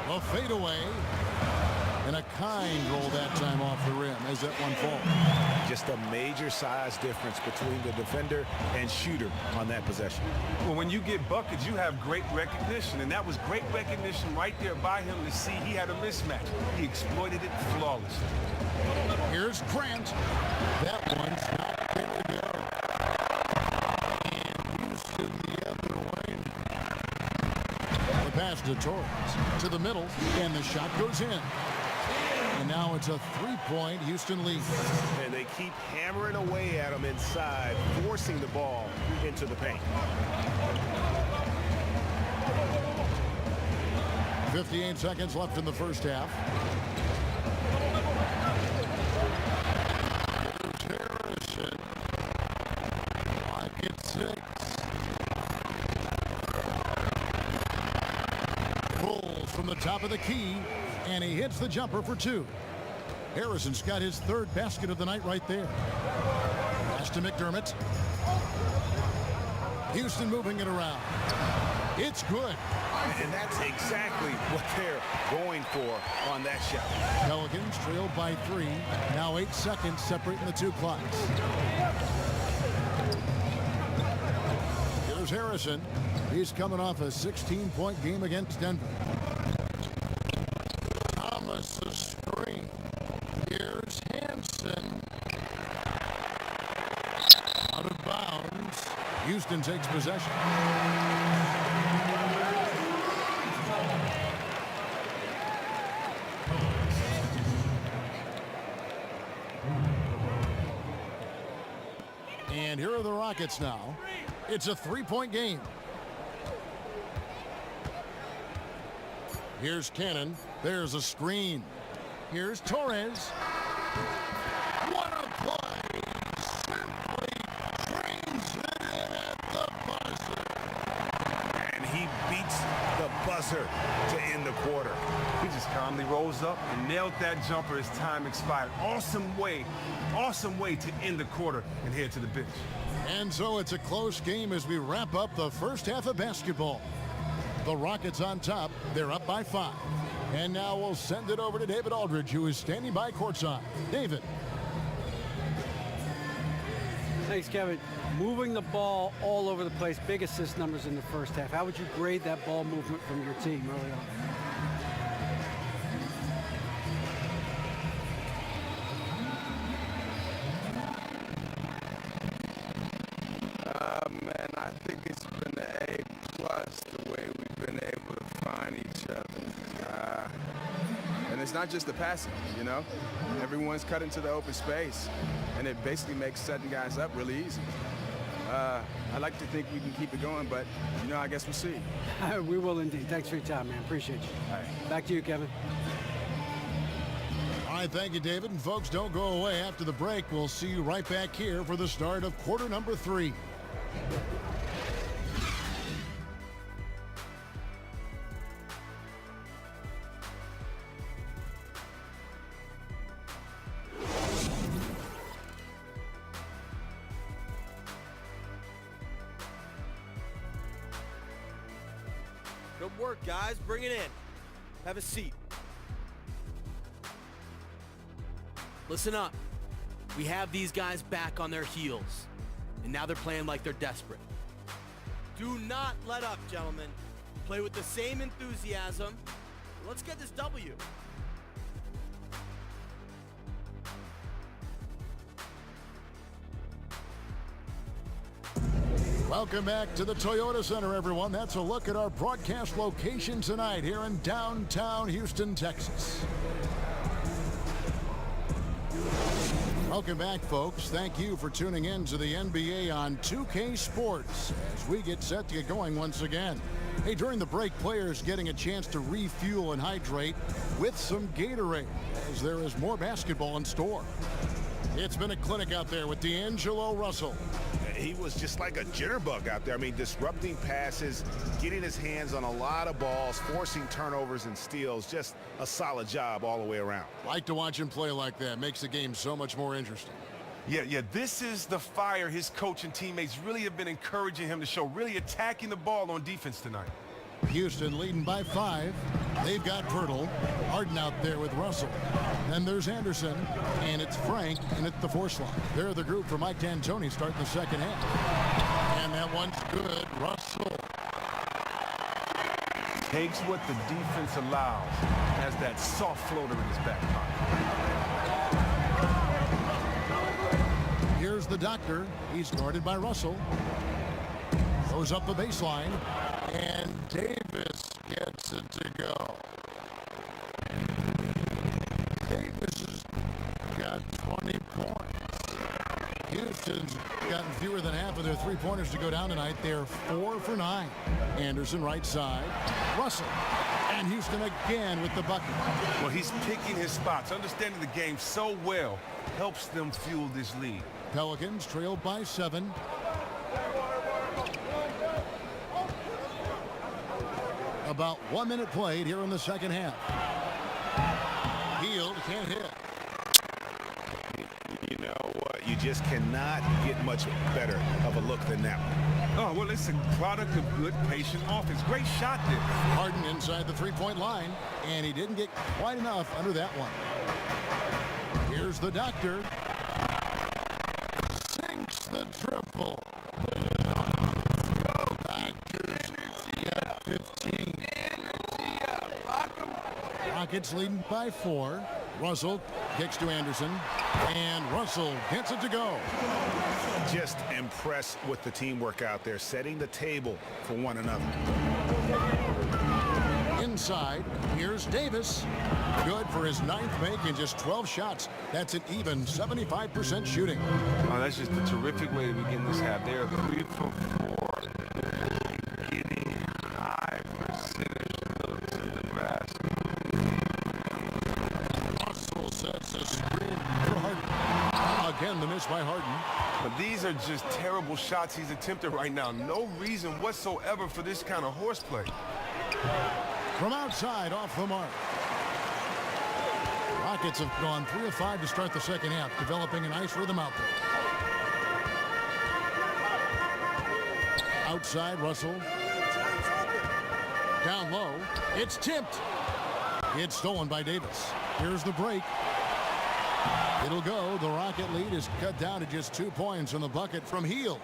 A fadeaway. And a kind roll that time off the rim as that one falls. Just a major size difference between the defender and shooter on that possession. Well, when you get buckets, you have great recognition, and that was great recognition right there by him to see he had a mismatch. He exploited it flawlessly. Here's Grant. That one's not going to go. And Houston the other way. The pass to Torres. To the middle, and the shot goes in. And now now it's a 3-point Houston lead. And they keep hammering away at him inside, forcing the ball into the paint. 58 seconds left in the first half. Harrison. Like it's 6. Pulls from the top of the key, and he hits the jumper for 2. Harrison's got his 3rd basket of the night right there. Pass to McDermott. Houston moving it around. It's good. And that's exactly what they're going for on that shot. Pelicans trailed by 3. Now 8 seconds separating the 2 clocks. Here's Harrison. He's coming off a 16-point game against Denver. Thomas's screen. Here's Hansen. Out of bounds. Houston takes possession. And here are the Rockets now. It's a 3-point game. Here's Cannon. There's a screen. Here's Torres. What a play! Simply trains it in at the buzzer. And he beats the buzzer to end the quarter. He just calmly rose up and nailed that jumper as time expired. Awesome way to end the quarter and head to the bench. And so it's a close game as we wrap up the first half of basketball. The Rockets on top. They're up by 5. And now we'll send it over to David Aldridge, who is standing by courtside. David. Thanks, Kevin. Moving the ball all over the place. Big assist numbers in the first half. How would you grade that ball movement from your team early on? Man, I think it's been an A+ the way we've been able to find each other. And it's not just the passing, you know? Everyone's cut into the open space, and it basically makes setting guys up really easy. I like to think we can keep it going, but, you know, I guess we'll see. We will indeed. Thanks for your time, man. Appreciate you. All right. Back to you, Kevin. All right, thank you, David. And folks, don't go away after the break. We'll see you right back here for the start of quarter number 3. Good work, guys. Bring it in. Have a seat. Listen up. We have these guys back on their heels, and now they're playing like they're desperate. Do not let up, gentlemen. Play with the same enthusiasm. Let's get this W. Welcome back to the Toyota Center, everyone. That's a look at our broadcast location tonight here in downtown Houston, Texas. Welcome back, folks. Thank you for tuning in to the NBA on 2K Sports as we get set to get going once again. Hey, during the break, players getting a chance to refuel and hydrate with some Gatorade as there is more basketball in store. It's been a clinic out there with D'Angelo Russell. He was just like a jitterbug out there. I mean, disrupting passes, getting his hands on a lot of balls, forcing turnovers and steals. Just a solid job all the way around. Like to watch him play like that. Makes the game so much more interesting. Yeah, this is the fire his coach and teammates really have been encouraging him to show, really attacking the ball on defense tonight. Houston leading by 5. They've got Pirtle. Harden out there with Russell. Then there's Anderson, and it's Frank in at the 4 slot. They're the group for Mike D'Antoni starting the second half. And that one's good. Russell. Takes what the defense allows, has that soft floater in his back pocket. Here's the doctor. He's guarded by Russell. Goes up the baseline. And Davis gets it to go. Davis is Houston's gotten fewer than half of their three-pointers to go down tonight. They're 4 for 9. Anderson right side. Russell. And Houston again with the bucket. Well, he's picking his spots, understanding the game so well, helps them fuel this lead. Pelicans trailed by 7. About 1 minute played here in the second half. Hield can't hit. You know what? You just cannot get much better of a look than that one. Oh, well, it's a product of good, patient offense. Great shot there. Harden inside the three-point line, and he didn't get quite enough under that one. Here's the doctor. Sinks the triple. At 15. Rockets leading by 4. Russell kicks to Anderson, and Russell gets it to go. Just impressed with the teamwork out there, setting the table for one another. Inside, here's Davis. Good for his 9th make in just 12 shots. That's an even 75% shooting. Oh, that's just a terrific way to begin this half. They're 3 for 4. Getting high percentage looks in the basket. Russell sets a screen for Harden. Again, the miss by Harden. But these are just terrible shots he's attempting right now. No reason whatsoever for this kind of horseplay. From outside, off the mark. Rockets have gone 3 of 5 to start the second half, developing a nice rhythm out there. Outside, Russell. Down low. It's tipped. It's stolen by Davis. Here's the break. It'll go. The Rocket lead is cut down to just 2 points on the bucket from Hield.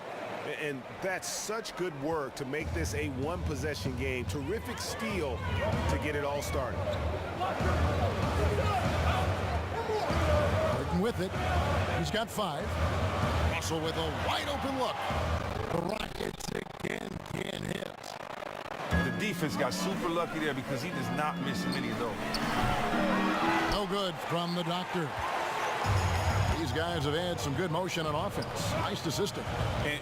And that's such good work to make this a one-possession game. Terrific steal to get it all started. Working with it. He's got 5. Russell with a wide-open look. The Rockets again can't hit. The defense got super lucky there because he does not miss many of those. No good from the doctor. These guys have had some good motion on offense. Nice to system.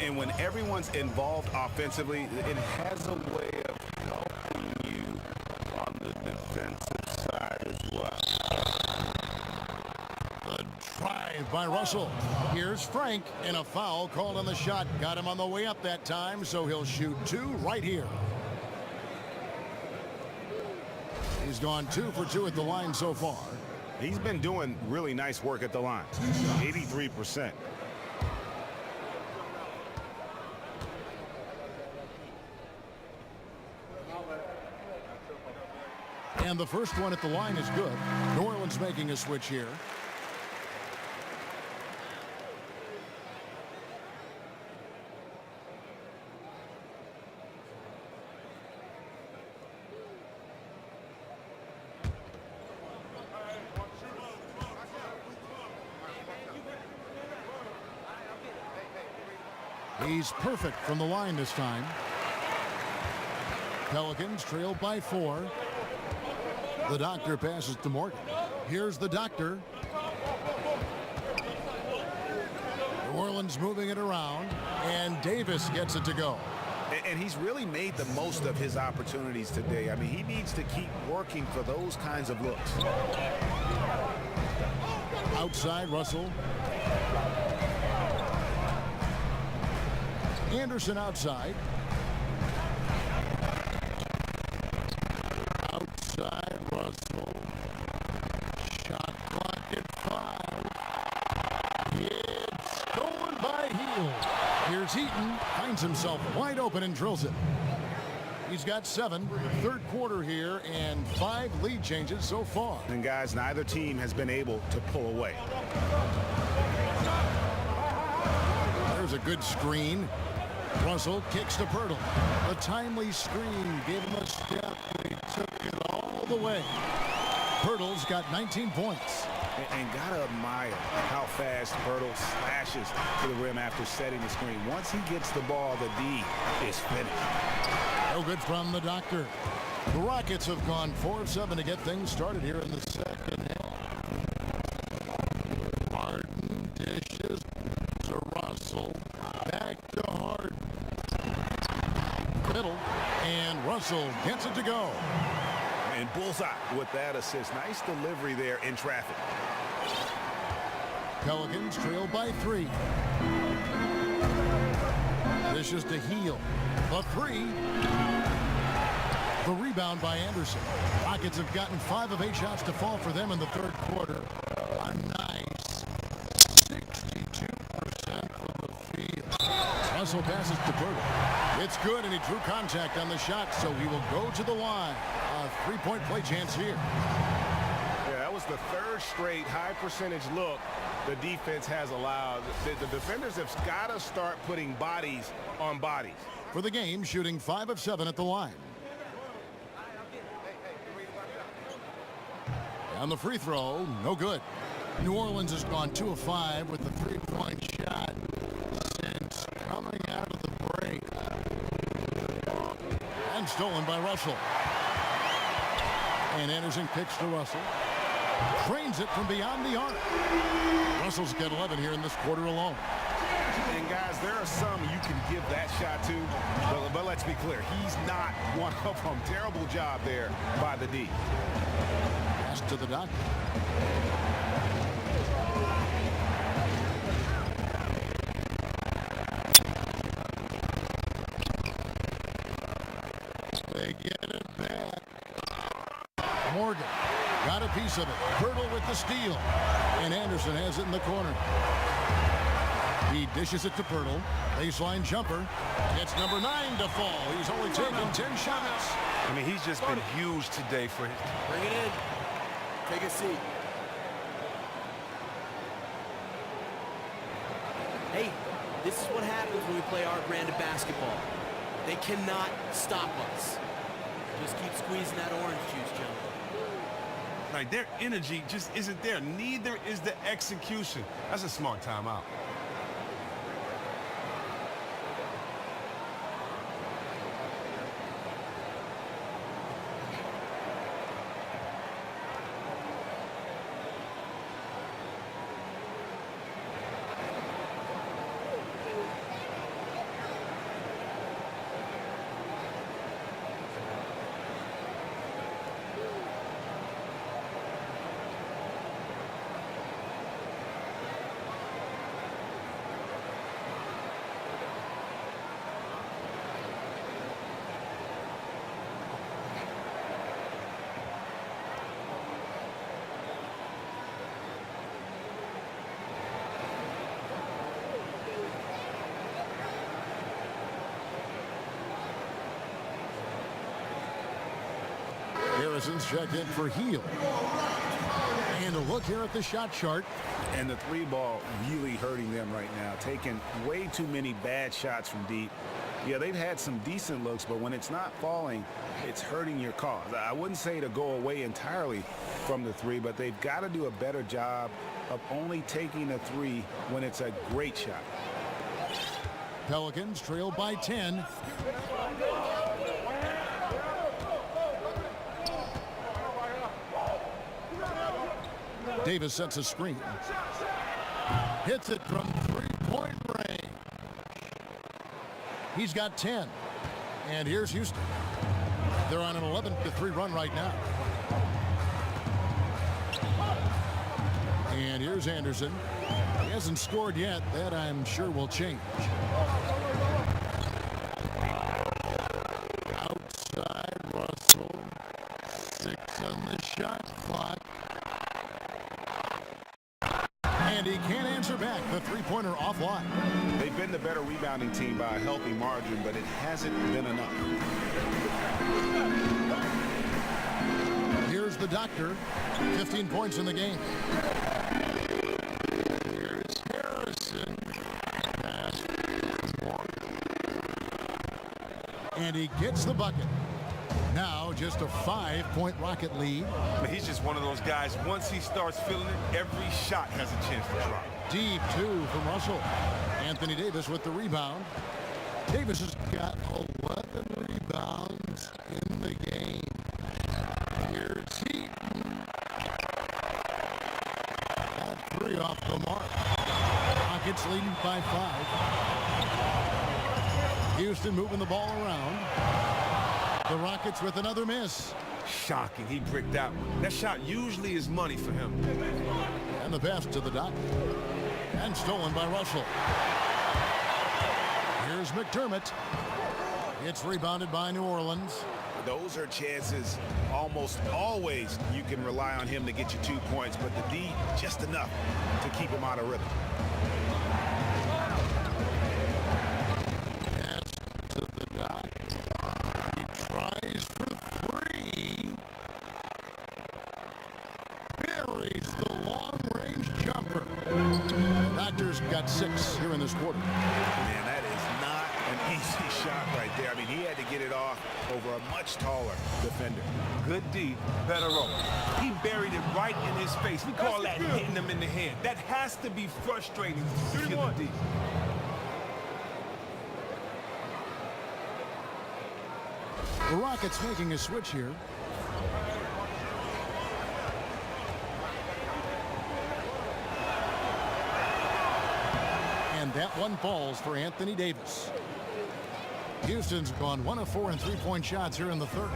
And when everyone's involved offensively, it has a way of helping you on the defensive side as well. The drive by Russell. Here's Frank, and a foul called on the shot. Got him on the way up that time, so he'll shoot 2 right here. He's gone 2 for 2 at the line so far. He's been doing really nice work at the line. 83%. And the first one at the line is good. New Orleans making a switch here. He's perfect from the line this time. Pelicans trail by 4. The doctor passes to Morgan. Here's the doctor. New Orleans moving it around, and Davis gets it to go. And he's really made the most of his opportunities today. I mean, he needs to keep working for those kinds of looks. Outside, Russell. Anderson outside. Outside, Russell. Shot clock at 5. It's stolen by Hield. Here's Heaton. Finds himself wide open and drills it. He's got 7. Third quarter here and 5 lead changes so far. And guys, neither team has been able to pull away. There's a good screen. Russell kicks to Pirtle. A timely screen gave him a step. He took it all the way. Pirtle's got 19 points. And gotta admire how fast Pirtle slashes to the rim after setting the screen. Once he gets the ball, the D is finished. No good from the doctor. The Rockets have gone 4 of 7 to get things started here in the second half. Martin dishes to Russell. Back to Hart. Middle. And Russell gets it to go. And bullseye with that assist. Nice delivery there in traffic. Pelicans trail by 3. This is to Heel. The 3. The rebound by Anderson. Rockets have gotten 5 of 8 shots to fall for them in the third quarter. A nice 62% from the field. Russell passes to Bertle. It's good, and he drew contact on the shot, so he will go to the line. A three-point play chance here. Yeah, that was the third straight high percentage look the defense has allowed. The defenders have got to start putting bodies on bodies. For the game, shooting 5 of 7 at the line. And the free throw, no good. New Orleans has gone 2 of 5 with the three-point shot since coming out of the break. And stolen by Russell. And Anderson kicks to Russell. Trains it from beyond the arc. Russell's got 11 here in this quarter alone. And guys, there are some you can give that shot to, but let's be clear, he's not one of them. Terrible job there by the D. Pass to the doctor. They get it back. Morgan got a piece of it. Bertle with the steal. And Anderson has it in the corner. He dishes it to Bertle. Baseline jumper. Gets number 9 to fall. He's only taken 10 shots. I mean, he's just been huge today for him. Bring it in. Take a seat. Hey, this is what happens when we play our brand of basketball. They cannot stop us. Just keep squeezing that orange juice, gentlemen. Like, their energy just isn't there. Neither is the execution. That's a smart timeout. Harrison's checked in for Heel. And a look here at the shot chart. And the 3 ball really hurting them right now. Taking way too many bad shots from deep. Yeah, they've had some decent looks, but when it's not falling, it's hurting your cause. I wouldn't say to go away entirely from the 3, but they've got to do a better job of only taking a 3 when it's a great shot. Pelicans trail by 10. Davis sets a screen. Hits it from three-point range. He's got 10. And here's Houston. They're on an 11-3 run right now. And here's Anderson. He hasn't scored yet. That, I'm sure, will change. Outside Russell. 6 on the shot clock. And he can't answer back. The three-pointer offline. They've been the better rebounding team by a healthy margin, but it hasn't been enough. Here's the doctor. 15 points in the game. Here's Harrison. And he gets the bucket. Now just a 5-point Rocket lead. But he's just one of those guys. Once he starts feeling it, every shot has a chance to drop. Deep 2 from Russell. Anthony Davis with the rebound. Davis has got 11 rebounds in the game. Here's Heaton. Got 3 off the mark. Rockets leading by 5. Houston moving the ball around. The Rockets with another miss. Shocking, he bricked that one. That shot usually is money for him. And the pass to the dot. And stolen by Russell. Here's McDermott. It's rebounded by New Orleans. Those are chances almost always you can rely on him to get you 2 points, but the D just enough to keep him out of rhythm. Pass to the dot. He tries for three. Buries the long-range jumper. Doctor's got 6 here in this quarter. Man, that is not an easy shot right there. I mean, he had to get it off over a much taller defender. Good D, better roll. He buried it right in his face. We call that hitting him in the head. That has to be frustrating if you're the D. The Rockets making a switch here. And that one falls for Anthony Davis. Houston's gone 1 of 4 in three-point shots here in the third.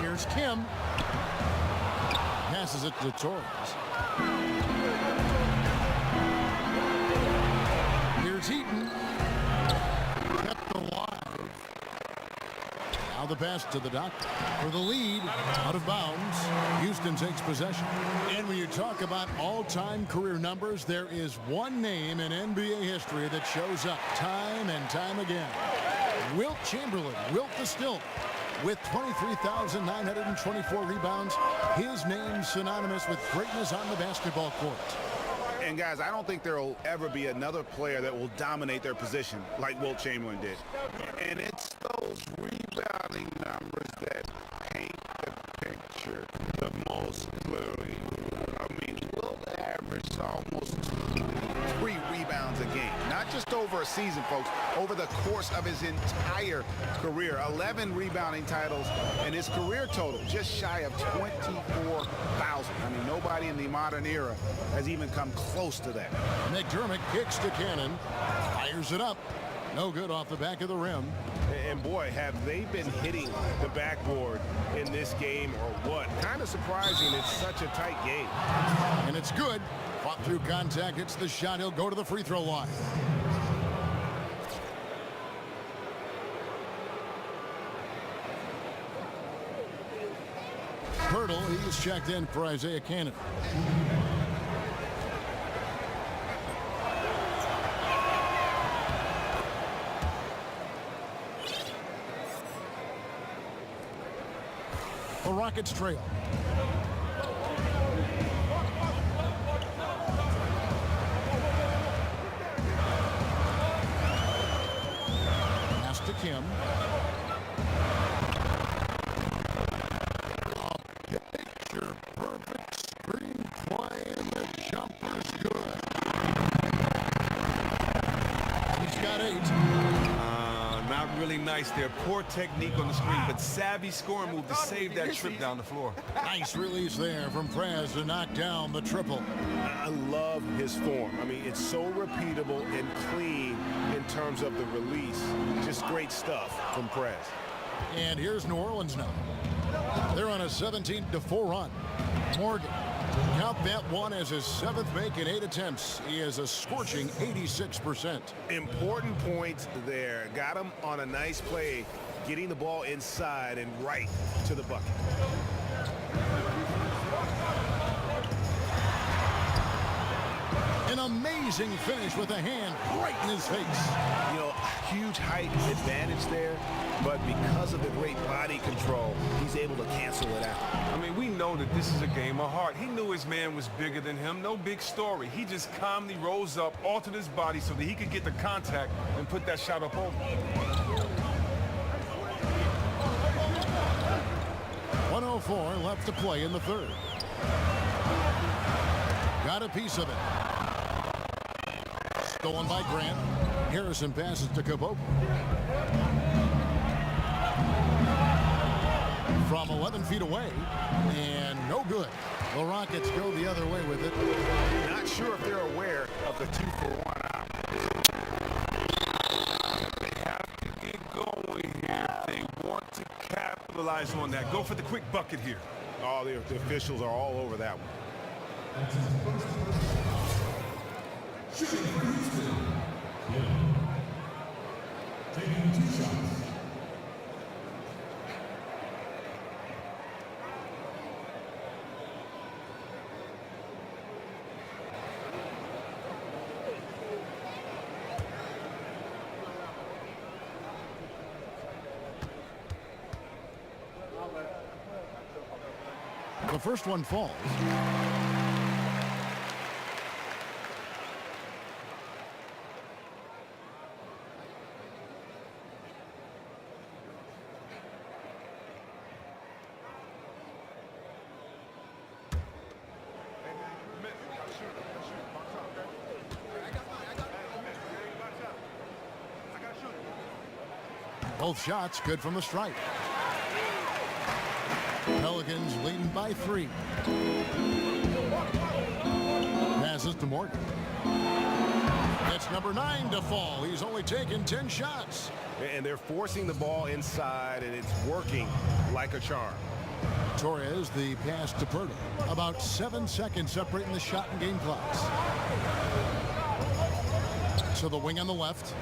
Here's Kim. Passes it to Torres. Here's Heaton. Kept alive. Now the pass to the dot for the lead. Out of bounds. Houston takes possession. And when you talk about all-time career numbers, there is one name in NBA history that shows up time and time again. Wilt Chamberlain, Wilt the Stilt, with 23,924 rebounds. His name synonymous with greatness on the basketball court. And guys, I don't think there will ever be another player that will dominate their position like Wilt Chamberlain did. And it's those rebounding numbers that paint the picture the most clearly. I mean, Wilt averaged almost 3 rebounds a game, not just over a season, folks, over the course of his entire career. 11 rebounding titles, and his career total just shy of 24,000. I mean, nobody in the modern era has even come close to that. McDermott kicks to Cannon, fires it up. No good off the back of the rim. And boy, have they been hitting the backboard in this game or what? Kind of surprising, it's such a tight game. And it's good. Fought through contact, hits the shot, he'll go to the free throw line. Hurdle, he's checked in for Isaiah Cannon. The Rockets trail. Pass to Kim. Picture perfect screenplay, and the jumper's good. He's got 8. Not really nice there. Poor technique on the screen, but savvy scoring move to save that trip down the floor. Nice release there from Prez to knock down the triple. I love his form. I mean, it's so repeatable and clean in terms of the release. Just great stuff from Prez. And here's New Orleans now. They're on a 17-4 run. Morgan, count that one as his 7th make in 8 attempts. He has a scorching 86%. Important points there. Got him on a nice play, getting the ball inside and right to the bucket. An amazing finish with a hand right in his face. You know, huge height advantage there, but because of the great body control, he's able to cancel it out. I mean, we know that this is a game of heart. He knew his man was bigger than him. No big story. He just calmly rose up, altered his body so that he could get the contact and put that shot up over. 104 left to play in the third. Got a piece of it. Stolen by Grant. Harrison passes to Caboclo. From 11 feet away, and no good. The Rockets go the other way with it. Not sure if they're aware of the 2-for-1 option. They have to get capitalize on that. Go for the quick bucket here. Oh, the officials are all over that one. Shooting for Houston. Taking 2 shots. The first one falls. Both shots good from the stripe. Pelicans leading by 3. Passes to Morgan. That's number 9 to fall. He's only taken 10 shots. And they're forcing the ball inside, and it's working like a charm. Torres, the pass to Perda. About 7 seconds separating the shot and game clocks. So the wing on the left.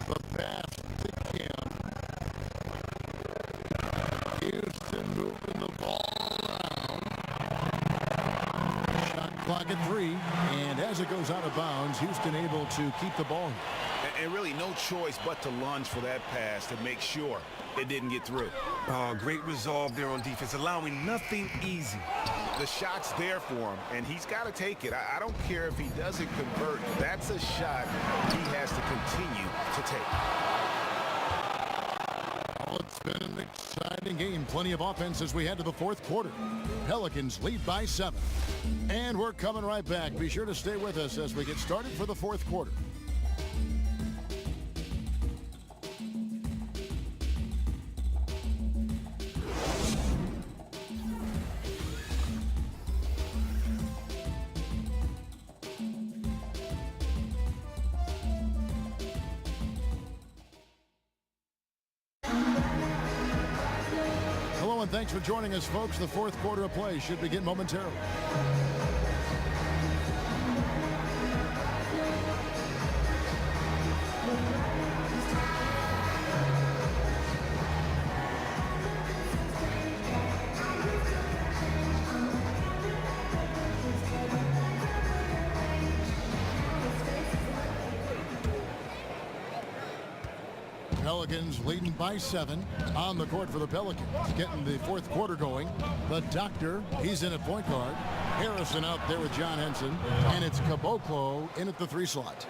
The pass to Kim. Houston moving the ball around. Shot clock at 3. And as it goes out of bounds, Houston able to keep the ball. And really no choice but to lunge for that pass to make sure it didn't get through. Oh, great resolve there on defense, allowing nothing easy. The shot's there for him, and he's got to take it. I don't care if he doesn't convert. That's a shot he has to continue to take. Oh, it's been an exciting game. Plenty of offense as we head to the fourth quarter. Pelicans lead by 7. And we're coming right back. Be sure to stay with us as we get started for the fourth quarter. Hello and thanks for joining us, folks. The fourth quarter of play should begin momentarily. Pelicans leading by 7 on the court for the Pelicans. Getting the fourth quarter going. The Doctor, he's in at point guard. Harrison out there with John Henson. And it's Caboclo in at the 3 slot.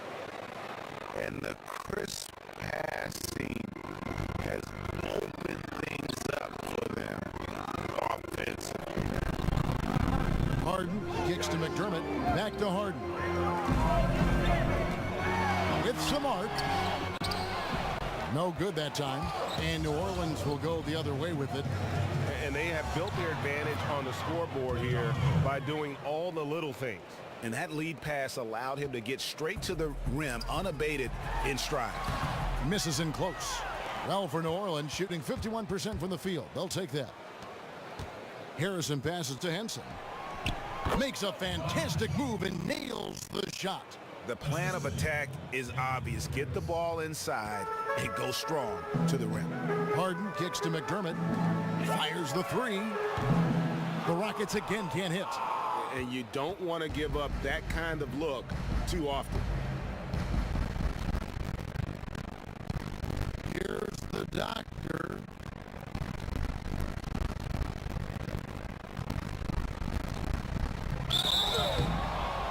And the crisp passing has opened things up for them offensively. Harden kicks to McDermott. Back to Harden. With some arc. No good that time. And New Orleans will go the other way with it. And they have built their advantage on the scoreboard here by doing all the little things. And that lead pass allowed him to get straight to the rim unabated in stride. Misses in close. Well, for New Orleans, shooting 51% from the field. They'll take that. Harrison passes to Henson. Makes a fantastic move and nails the shot. The plan of attack is obvious. Get the ball inside and go strong to the rim. Harden kicks to McDermott. Fires the 3. The Rockets again can't hit. And you don't want to give up that kind of look too often. Here's the Doctor.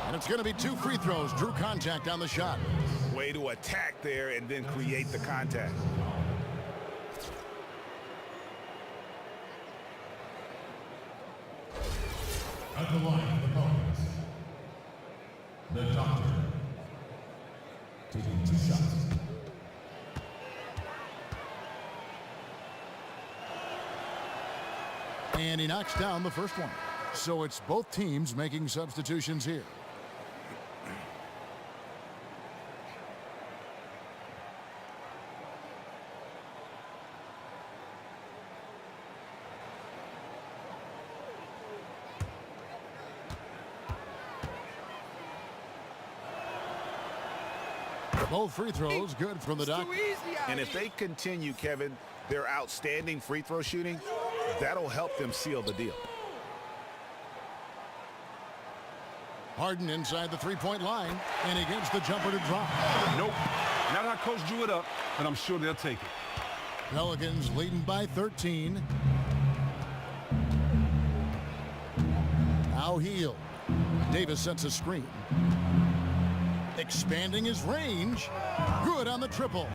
And it's going to be 2 free throws. Drew contact on the shot. Way to attack there and then create the contact. At the line of the Pelicans, the Doctor, taking 2 shots. And he knocks down the first one. So it's both teams making substitutions here. Both free throws good from the Duck. And if they continue, Kevin, their outstanding free throw shooting, that'll help them seal the deal. Harden inside the three-point line, and he gets the jumper to drop. Nope. Not how Coach drew it up, but I'm sure they'll take it. Pelicans leading by 13. Now Heel. Davis sets a screen. Expanding his range. Good on the triple.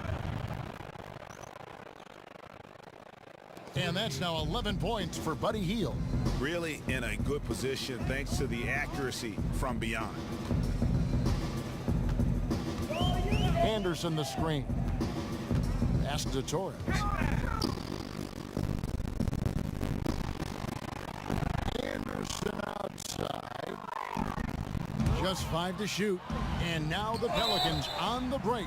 And that's now 11 points for Buddy Hield. Really in a good position thanks to the accuracy from beyond. Anderson the screen. Pass to Torres. Anderson outside. Just 5 to shoot. And now the Pelicans on the break.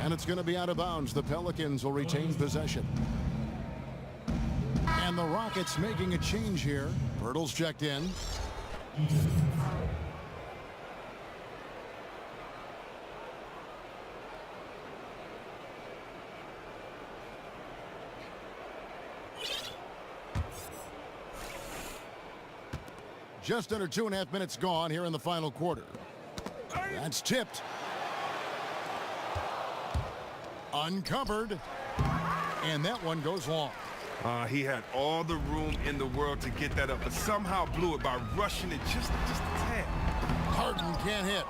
And it's going to be out of bounds. The Pelicans will retain possession. And the Rockets making a change here. Pirtle's checked in. Just under 2.5 minutes gone here in the final quarter. That's tipped. Uncovered. And that one goes long. He had all the room in the world to get that up, but somehow blew it by rushing it just a tad. Harden can't hit.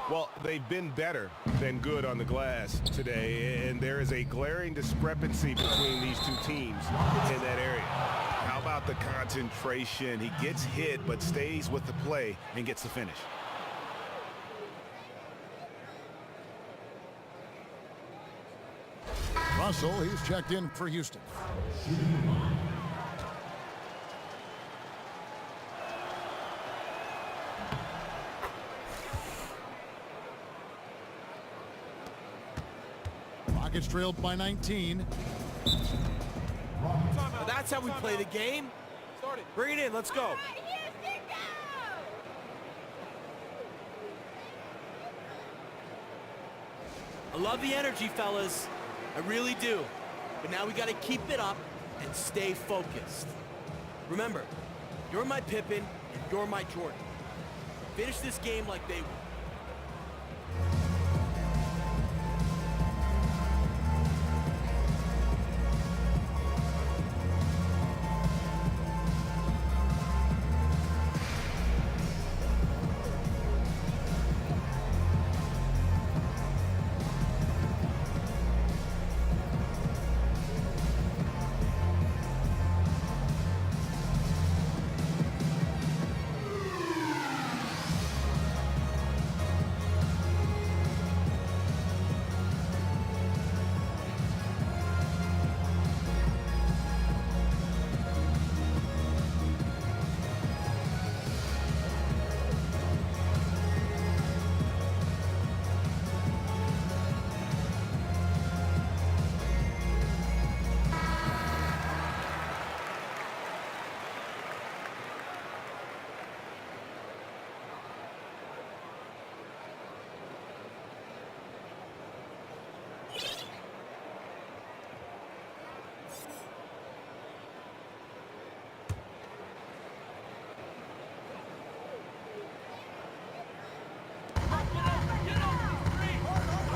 Well, they've been better than good on the glass today, and there is a glaring discrepancy between these two teams in that area. How about the concentration? He gets hit, but stays with the play and gets the finish. Russell, he's checked in for Houston. Rockets trailed by 19. That's how we play the game. Bring it in. Let's go. I love the energy, fellas. I really do. But now we got to keep it up and stay focused. Remember, you're my Pippen and you're my Jordan. Finish this game like they will.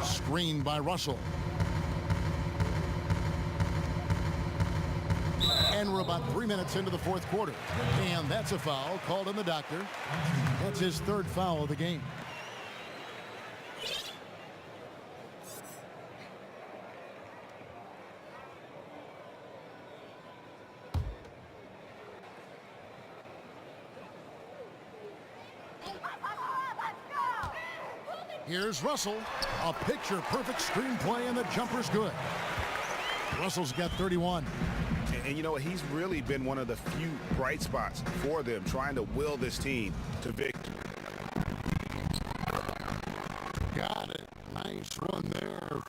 Screen by Russell. And we're about 3 minutes into the fourth quarter. And that's a foul called on the doctor. That's his third foul of the game. Here's Russell. A picture-perfect screenplay, and the jumper's good. Russell's got 31. And you know what? He's really been one of the few bright spots for them, trying to will this team to victory. Got it. Nice run there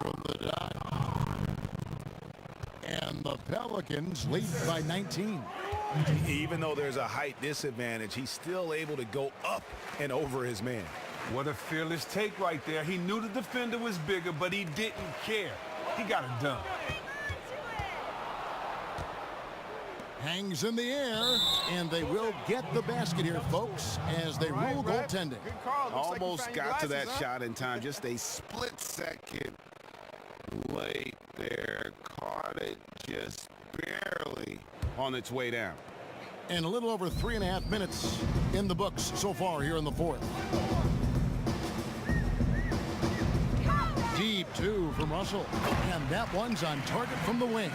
from the dot. And the Pelicans lead by 19. Even though there's a height disadvantage, he's still able to go up and over his man. What a fearless take right there. He knew the defender was bigger, but he didn't care. He got it done. Hangs in the air, and they will get the basket here, folks, as they rule goaltending. Almost got to that shot in time. Just a split second late there. Caught it just barely on its way down. And a little over 3.5 minutes in the books so far here in the fourth. Deep two from Russell, and that one's on target from the wing.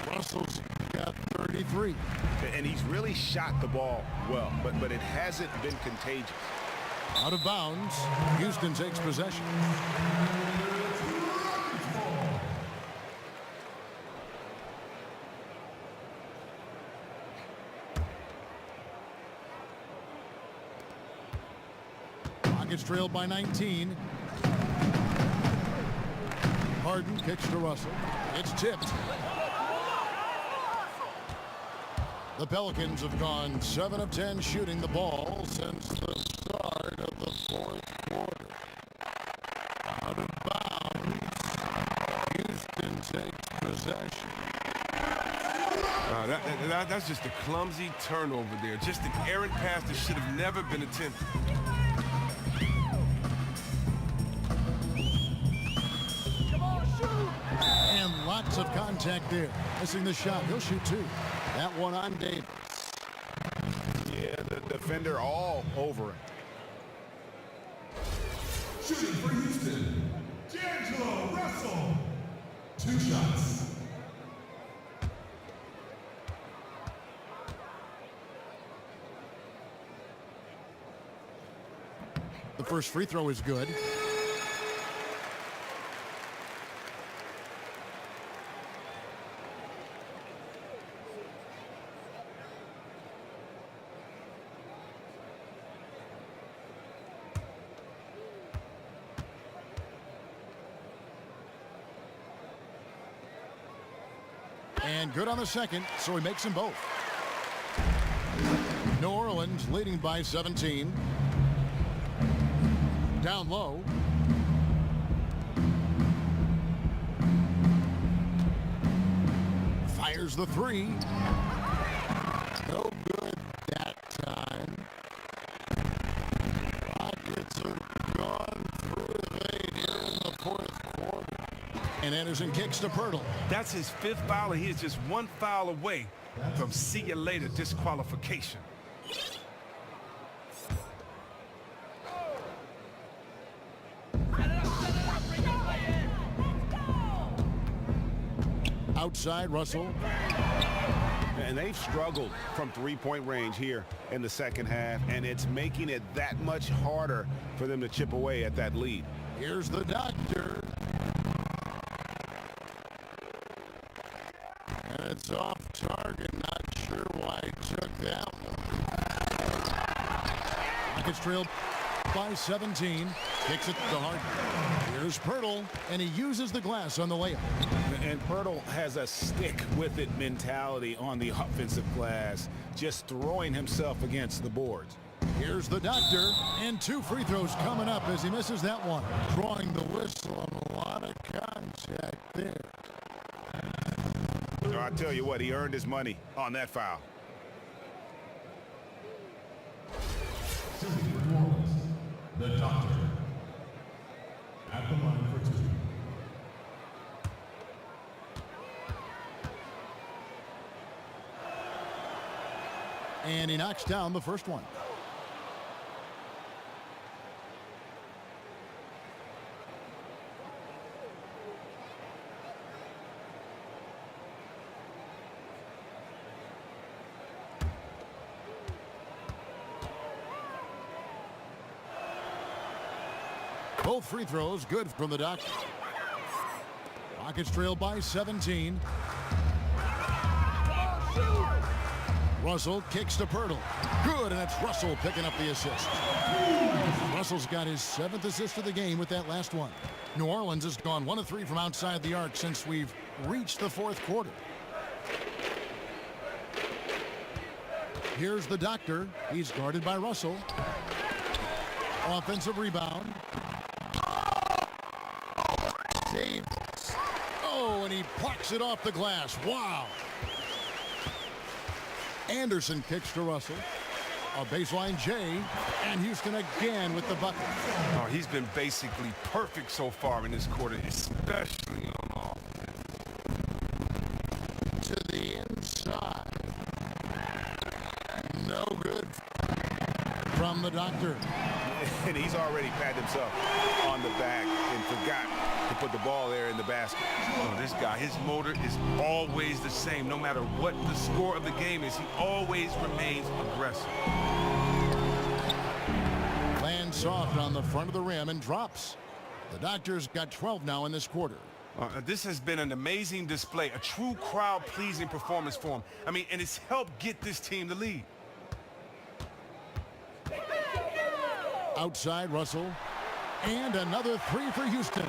Russell's got 33. And he's really shot the ball well, but it hasn't been contagious. Out of bounds, Houston takes possession. Rockets trailed by 19. Harden kicks to Russell. It's tipped. The Pelicans have gone 7 of 10 shooting the ball since the start of the fourth quarter. Out of bounds. Houston takes possession. That's just a clumsy turnover there. Just an errant pass that should have never been attempted. And lots of contact there. Missing the shot. He'll shoot 2. That one on Davis. Yeah, the defender all over him. Shooting for Houston, D'Angelo Russell. 2 shots. The first free throw is good. And good on the second, so he makes them both. New Orleans leading by 17. Down low. Fires the 3. No good that time. Rockets are gone through 8 here in the fourth quarter. And Anderson kicks to Pirtle. That's his 5th foul, and he is just 1 foul away from see you later disqualification. Outside, Russell. And they've struggled from 3-point range here in the second half, and it's making it that much harder for them to chip away at that lead. Here's the doctor. And it's off target. Not sure why he took that one. Rockets trailed by 17. Kicks it to Harden. Here's Pirtle, and he uses the glass on the layup. And Pirtle has a stick-with-it mentality on the offensive glass, just throwing himself against the boards. Here's the doctor, and 2 free throws coming up as he misses that one. Drawing the whistle and a lot of contact there. I tell you what, he earned his money on that foul. Shooting for New Orleans, the doctor. At the line for 2. And he knocks down the first one. Both free throws good from the doctor. Rockets trail by 17. Russell kicks to Pirtle. Good, and it's Russell picking up the assist. Russell's got his 7th assist of the game with that last one. New Orleans has gone 1 of 3 from outside the arc since we've reached the fourth quarter. Here's the doctor. He's guarded by Russell. Offensive rebound. Davis. Oh, and he plucks it off the glass. Wow. Anderson kicks to Russell. A baseline J, and Houston again with the bucket. Oh, he's been basically perfect so far in this quarter, especially on offense. To the inside. No good from the doctor. And he's already patted himself on the back and forgot to put the ball there in the basket. Oh, this guy, his motor is always the same. No matter what the score of the game is, he always remains aggressive. Lands soft on the front of the rim and drops. The Doctor's got 12 now in this quarter. This has been an amazing display, a true crowd-pleasing performance for him. I mean, and it's helped get this team the lead. Outside Russell, and another three for Houston.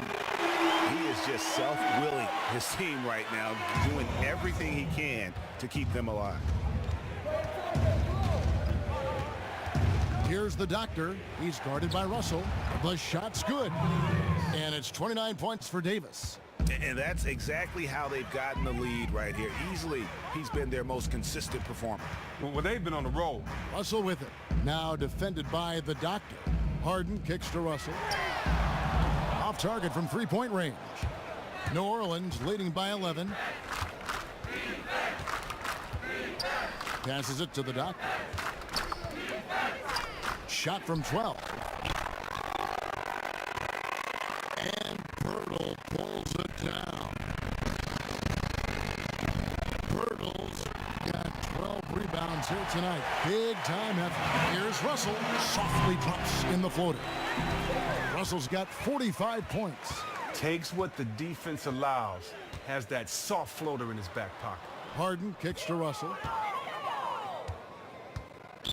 He is just self-willing his team right now, doing everything he can to keep them alive. Here's the Doctor. He's guarded by Russell. The shot's good. And it's 29 points for Davis. And that's exactly how they've gotten the lead right here. Easily, he's been their most consistent performer. Well, they've been on the roll. Russell with it. Now defended by the Doctor. Harden kicks to Russell. Off target from three-point range. New Orleans leading by 11. Passes it to the Doctor. Shot from 12. And Pirtle pulls it down. Pirtle's got 12 rebounds here tonight. Big time effort. Here's Russell. Softly drops in the floater. Russell's got 45 points. Takes what the defense allows. Has that soft floater in his back pocket. Harden kicks to Russell.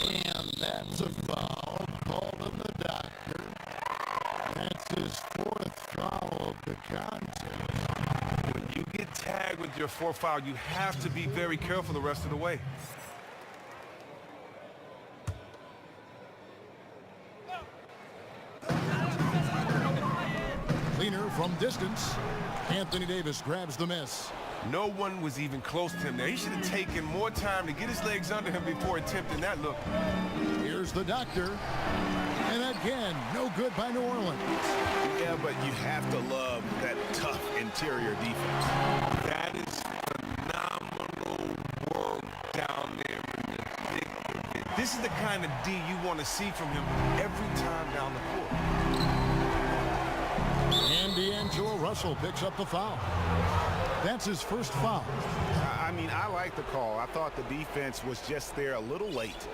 And that's a foul called on the Doctor. That's his fourth foul of the contest. When you get tagged with your fourth foul, you have to be very careful the rest of the way. Cleaner from distance. Anthony Davis grabs the miss. No one was even close to him there. He should have taken more time to get his legs under him before attempting that look. Here's the Doctor. And again, no good by New Orleans. Yeah, but you have to love that tough interior defense. That is phenomenal work down there in the thick of it. This is the kind of D you want to see from him every time down the court. And D'Angelo Russell picks up the foul. That's his first foul. I mean, I like the call. I thought the defense was just there a little late.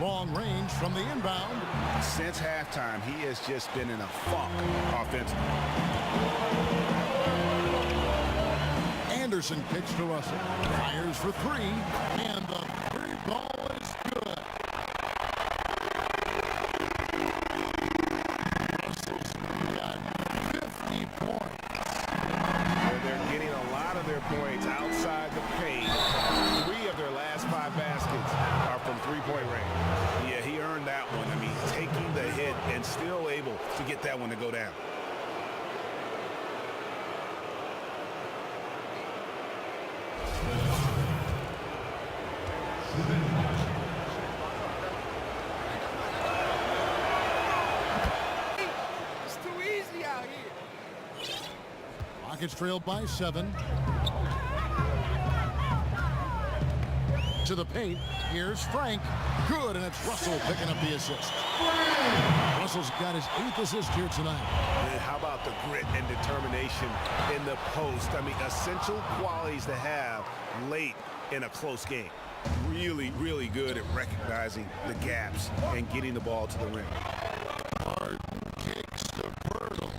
Long range from the inbound. Since halftime, he has just been in a funk offensively. Anderson kicks to Russell. Fires for three. And the three ball is good. Russell's got 50 points. They're getting a lot of their points outside the paint. 3 of their last 5 baskets are from three-point range. Yeah, he earned that one. I mean, taking the hit and still able to get that one to go down. It's too easy out here. Rockets trailed by 7. To the paint. Here's Frank. Good, and it's Russell picking up the assist. Russell's got his 8th assist here tonight. And how about the grit and determination in the post? I mean, essential qualities to have late in a close game. Really, really good at recognizing the gaps and getting the ball to the rim. Harden kicks to Pirtle.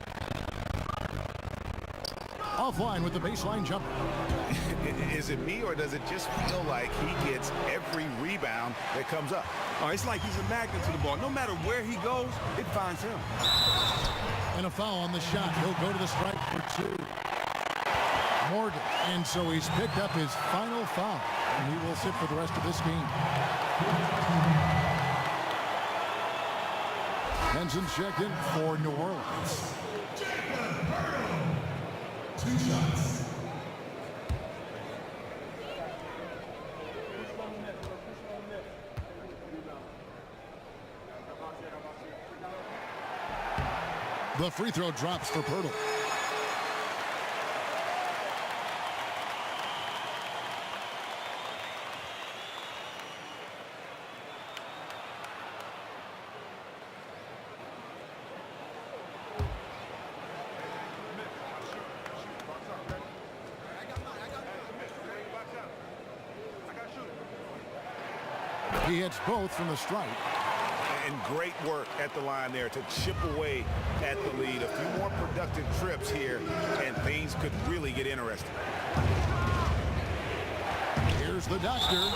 Offline with the baseline jumper. Is it me, or does it just feel like he gets every rebound that comes up? Oh, it's like he's a magnet to the ball. No matter where he goes, it finds him. And a foul on the shot. He'll go to the strike for 2. Morgan. And so he's picked up his final foul, and he will sit for the rest of this game. Henson's checked in for New Orleans. 2 shots. The free throw drops for Pirtle. He hits both from the stripe. And great work at the line there to chip away at the lead. A few more productive trips here, and things could really get interesting. Here's the doctor.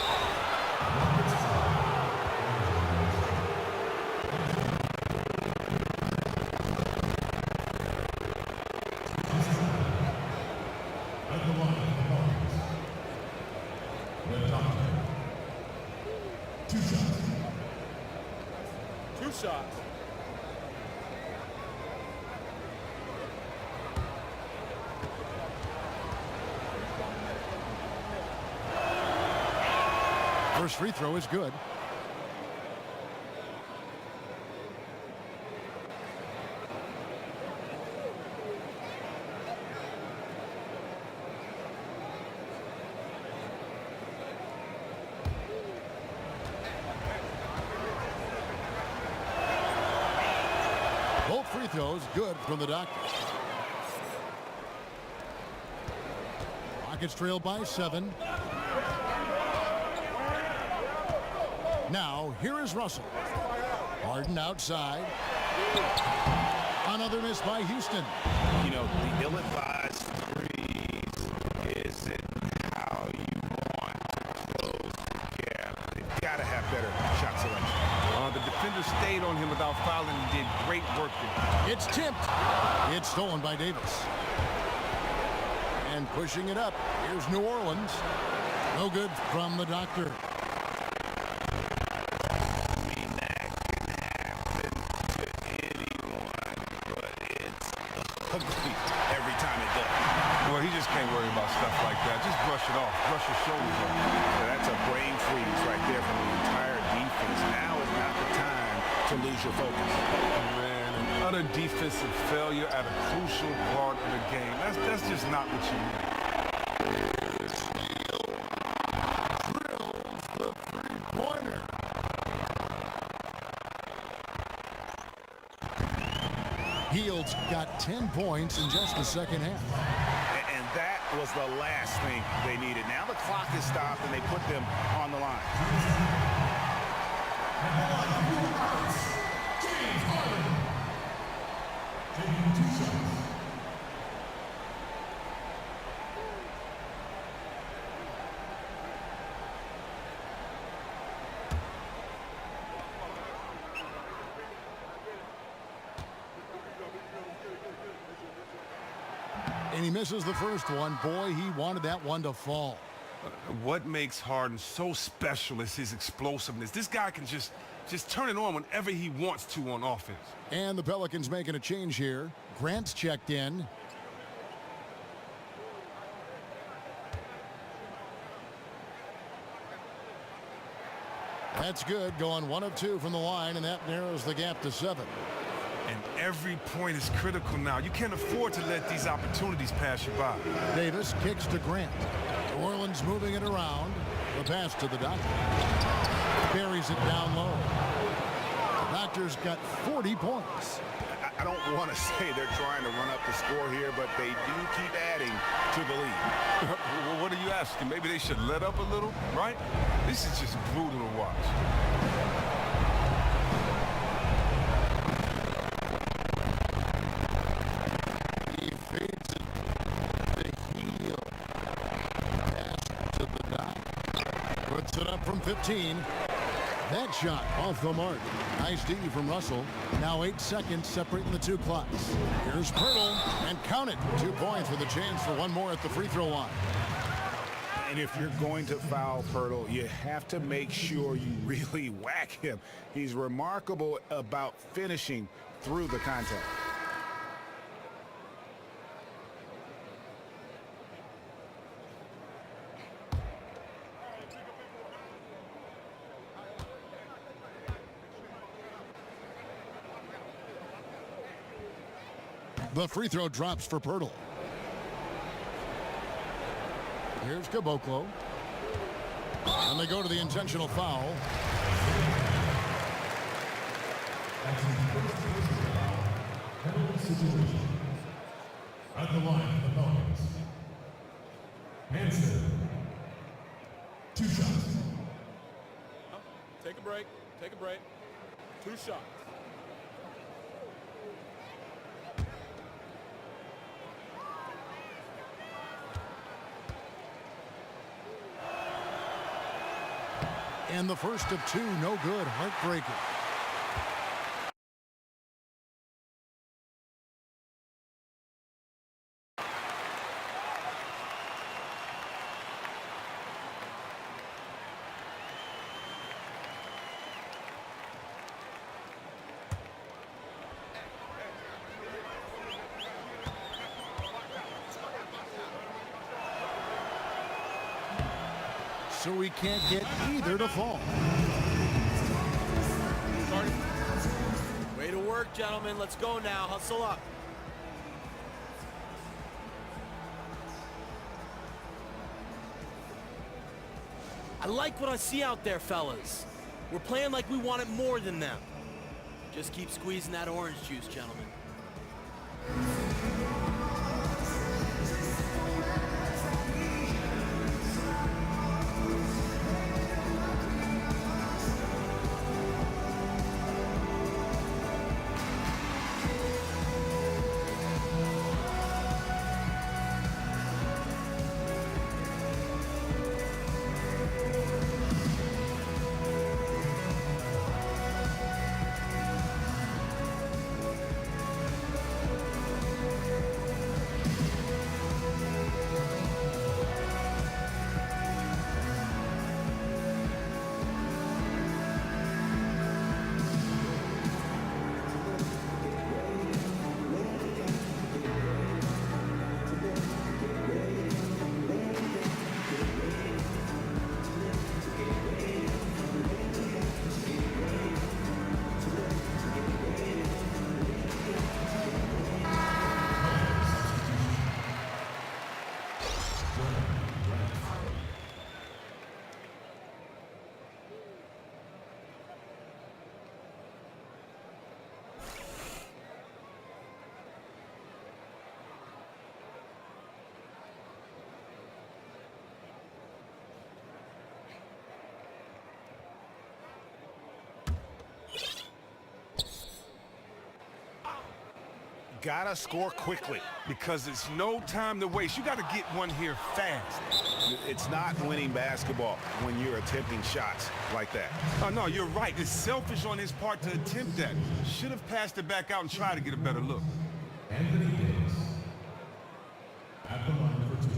At the line, the doctor. 2 shots. 2 shots. First free throw is good. Both free throws good from the doctor. Rockets trail by 7. Now, here is Russell. Harden outside. Another miss by Houston. You know, the ill-advised threes isn't how you want to close the gap. They've got to have better shot selection. The defender stayed on him without fouling and did great work there. It's tipped. It's stolen by Davis. And pushing it up, here's New Orleans. No good from the doctor. Every time it does. Well, he just can't worry about stuff like that. Just brush it off. Brush your shoulders off. So that's a brain freeze right there from the entire defense. Now is not the time to lose your focus. Man, an utter defensive failure at a crucial part of the game. That's just not what you need. Drills the three-pointer. Heald's got 10 points in just the second half. And that was the last thing they needed. Now the clock is stopped and they put them on the line. James Harden. Taking 2 shots. And he misses the first one. Boy, he wanted that one to fall. What makes Harden so special is his explosiveness. This guy can just turn it on whenever he wants to on offense. And the Pelicans making a change here. Grant's checked in. That's good, going 1 of 2 from the line, and that narrows the gap to 7. And every point is critical now. You can't afford to let these opportunities pass you by. Davis kicks to Grant. New Orleans moving it around. The pass to the doctor. Buries it down low. The doctor's got 40 points. I don't want to say they're trying to run up the score here, but they do keep adding to the lead. Well, what are you asking? Maybe they should let up a little, right? This is just brutal to watch. Puts it up from 15. That shot off the mark. Nice D from Russell. Now 8 seconds separating the two clocks. Here's Pirtle, and count it. 2 points with a chance for one more at the free throw line. And if you're going to foul Pirtle, you have to make sure you really whack him. He's remarkable about finishing through the contact. The free throw drops for Pirtle. Here's Caboclo. And they go to the intentional foul. Penalty situation. At the line, the Falcons. Hansen. 2 shots. Take a break. Take a break. 2 shots. And the first of 2, no good. Heartbreaker. So we can't get either to fall. Way to work, gentlemen. Let's go now. Hustle up. I like what I see out there, fellas. We're playing like we want it more than them. Just keep squeezing that orange juice, gentlemen. Gotta score quickly because it's no time to waste. You gotta get one here fast. It's not winning basketball when you're attempting shots like that. Oh, no, you're right. It's selfish on his part to attempt that. Should have passed it back out and tried to get a better look. Anthony Davis. At the line for 2.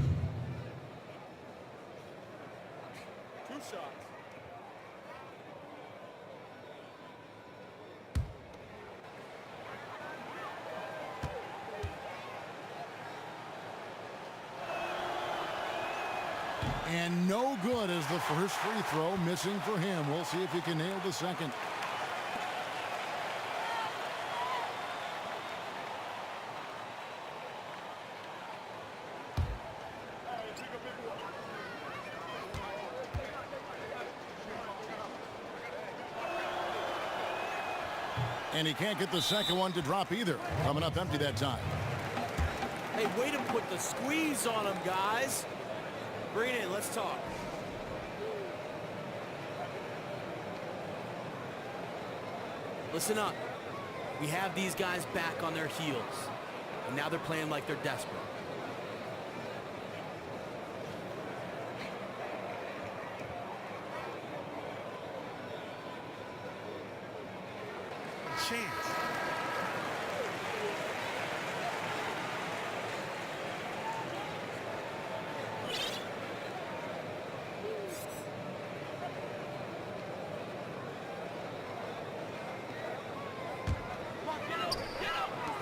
2 shots. And no good as the first free throw, missing for him. We'll see if he can nail the second. And he can't get the second one to drop either. Coming up empty that time. Hey, way to put the squeeze on him, guys. Bring it in, let's talk. Listen up. We have these guys back on their heels, and now they're playing like they're desperate. chance.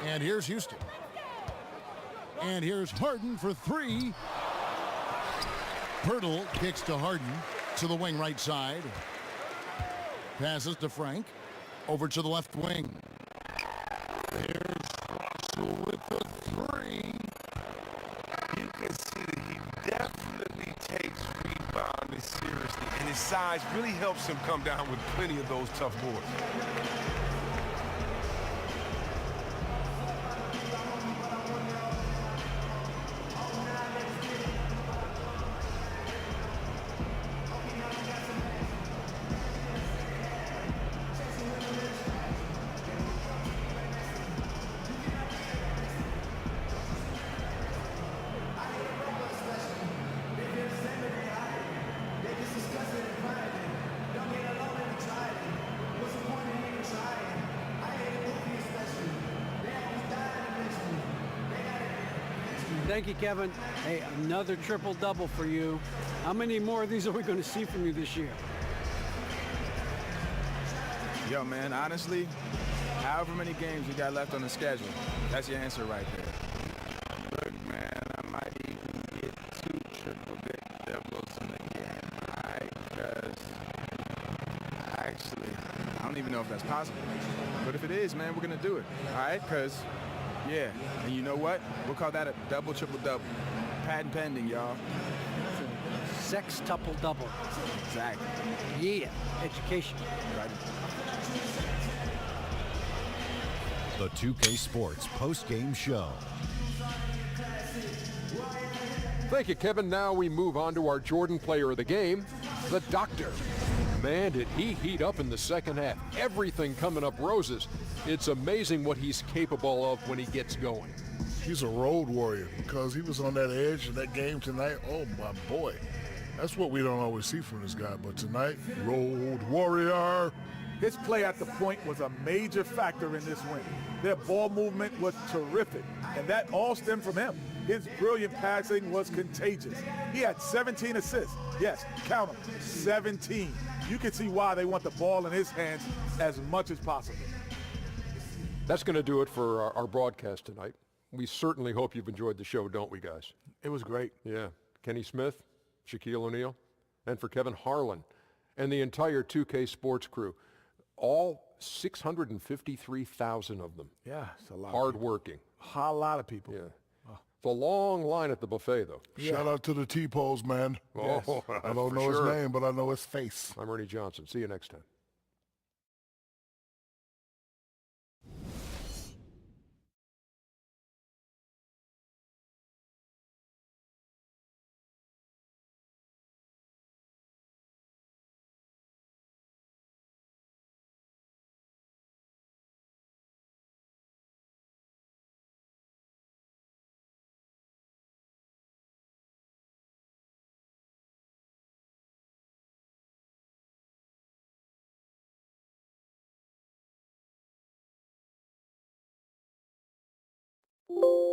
And here's Houston. And here's Harden for three. Pirtle kicks to Harden to the wing right side. Passes to Frank. Over to the left wing. There's Russell with the three. You can see that he definitely takes rebounding seriously, and his size really helps him come down with plenty of those tough boards. Thank you, Kevin. Hey, another triple-double for you. How many more of these are we going to see from you this year? Yo, man, honestly, however many games you got left on the schedule, that's your answer right there. Look, man, I might even get 2 triple-doubles in the game, right? Because actually, I don't even know if that's possible. But if it is, man, we're going to do it, all right? Because, yeah, and you know what? We'll call that a double, triple-double. Patent pending, y'all. Sextuple-double. Exactly. Yeah, education. Right. The 2K Sports post-game show. Thank you, Kevin. Now we move on to our Jordan player of the game, the Doctor. Man, did he heat up in the second half. Everything coming up roses. It's amazing what he's capable of when he gets going. He's a road warrior because he was on that edge in that game tonight. Oh, my boy. That's what we don't always see from this guy. But tonight, road warrior. His play at the point was a major factor in this win. Their ball movement was terrific, and that all stemmed from him. His brilliant passing was contagious. He had 17 assists. Yes, count them, 17. You can see why they want the ball in his hands as much as possible. That's going to do it for our broadcast tonight. We certainly hope you've enjoyed the show, don't we, guys? It was great. Yeah. Kenny Smith, Shaquille O'Neal, and for Kevin Harlan and the entire 2K Sports crew. All 653,000 of them. Yeah, it's a lot. Hard-working. A lot of people. Yeah. It's a long line at the buffet, though. Yeah. Shout out to the T-Pose, man. Yes. Oh, I don't know his name, but I know his face. I'm Ernie Johnson. See you next time. You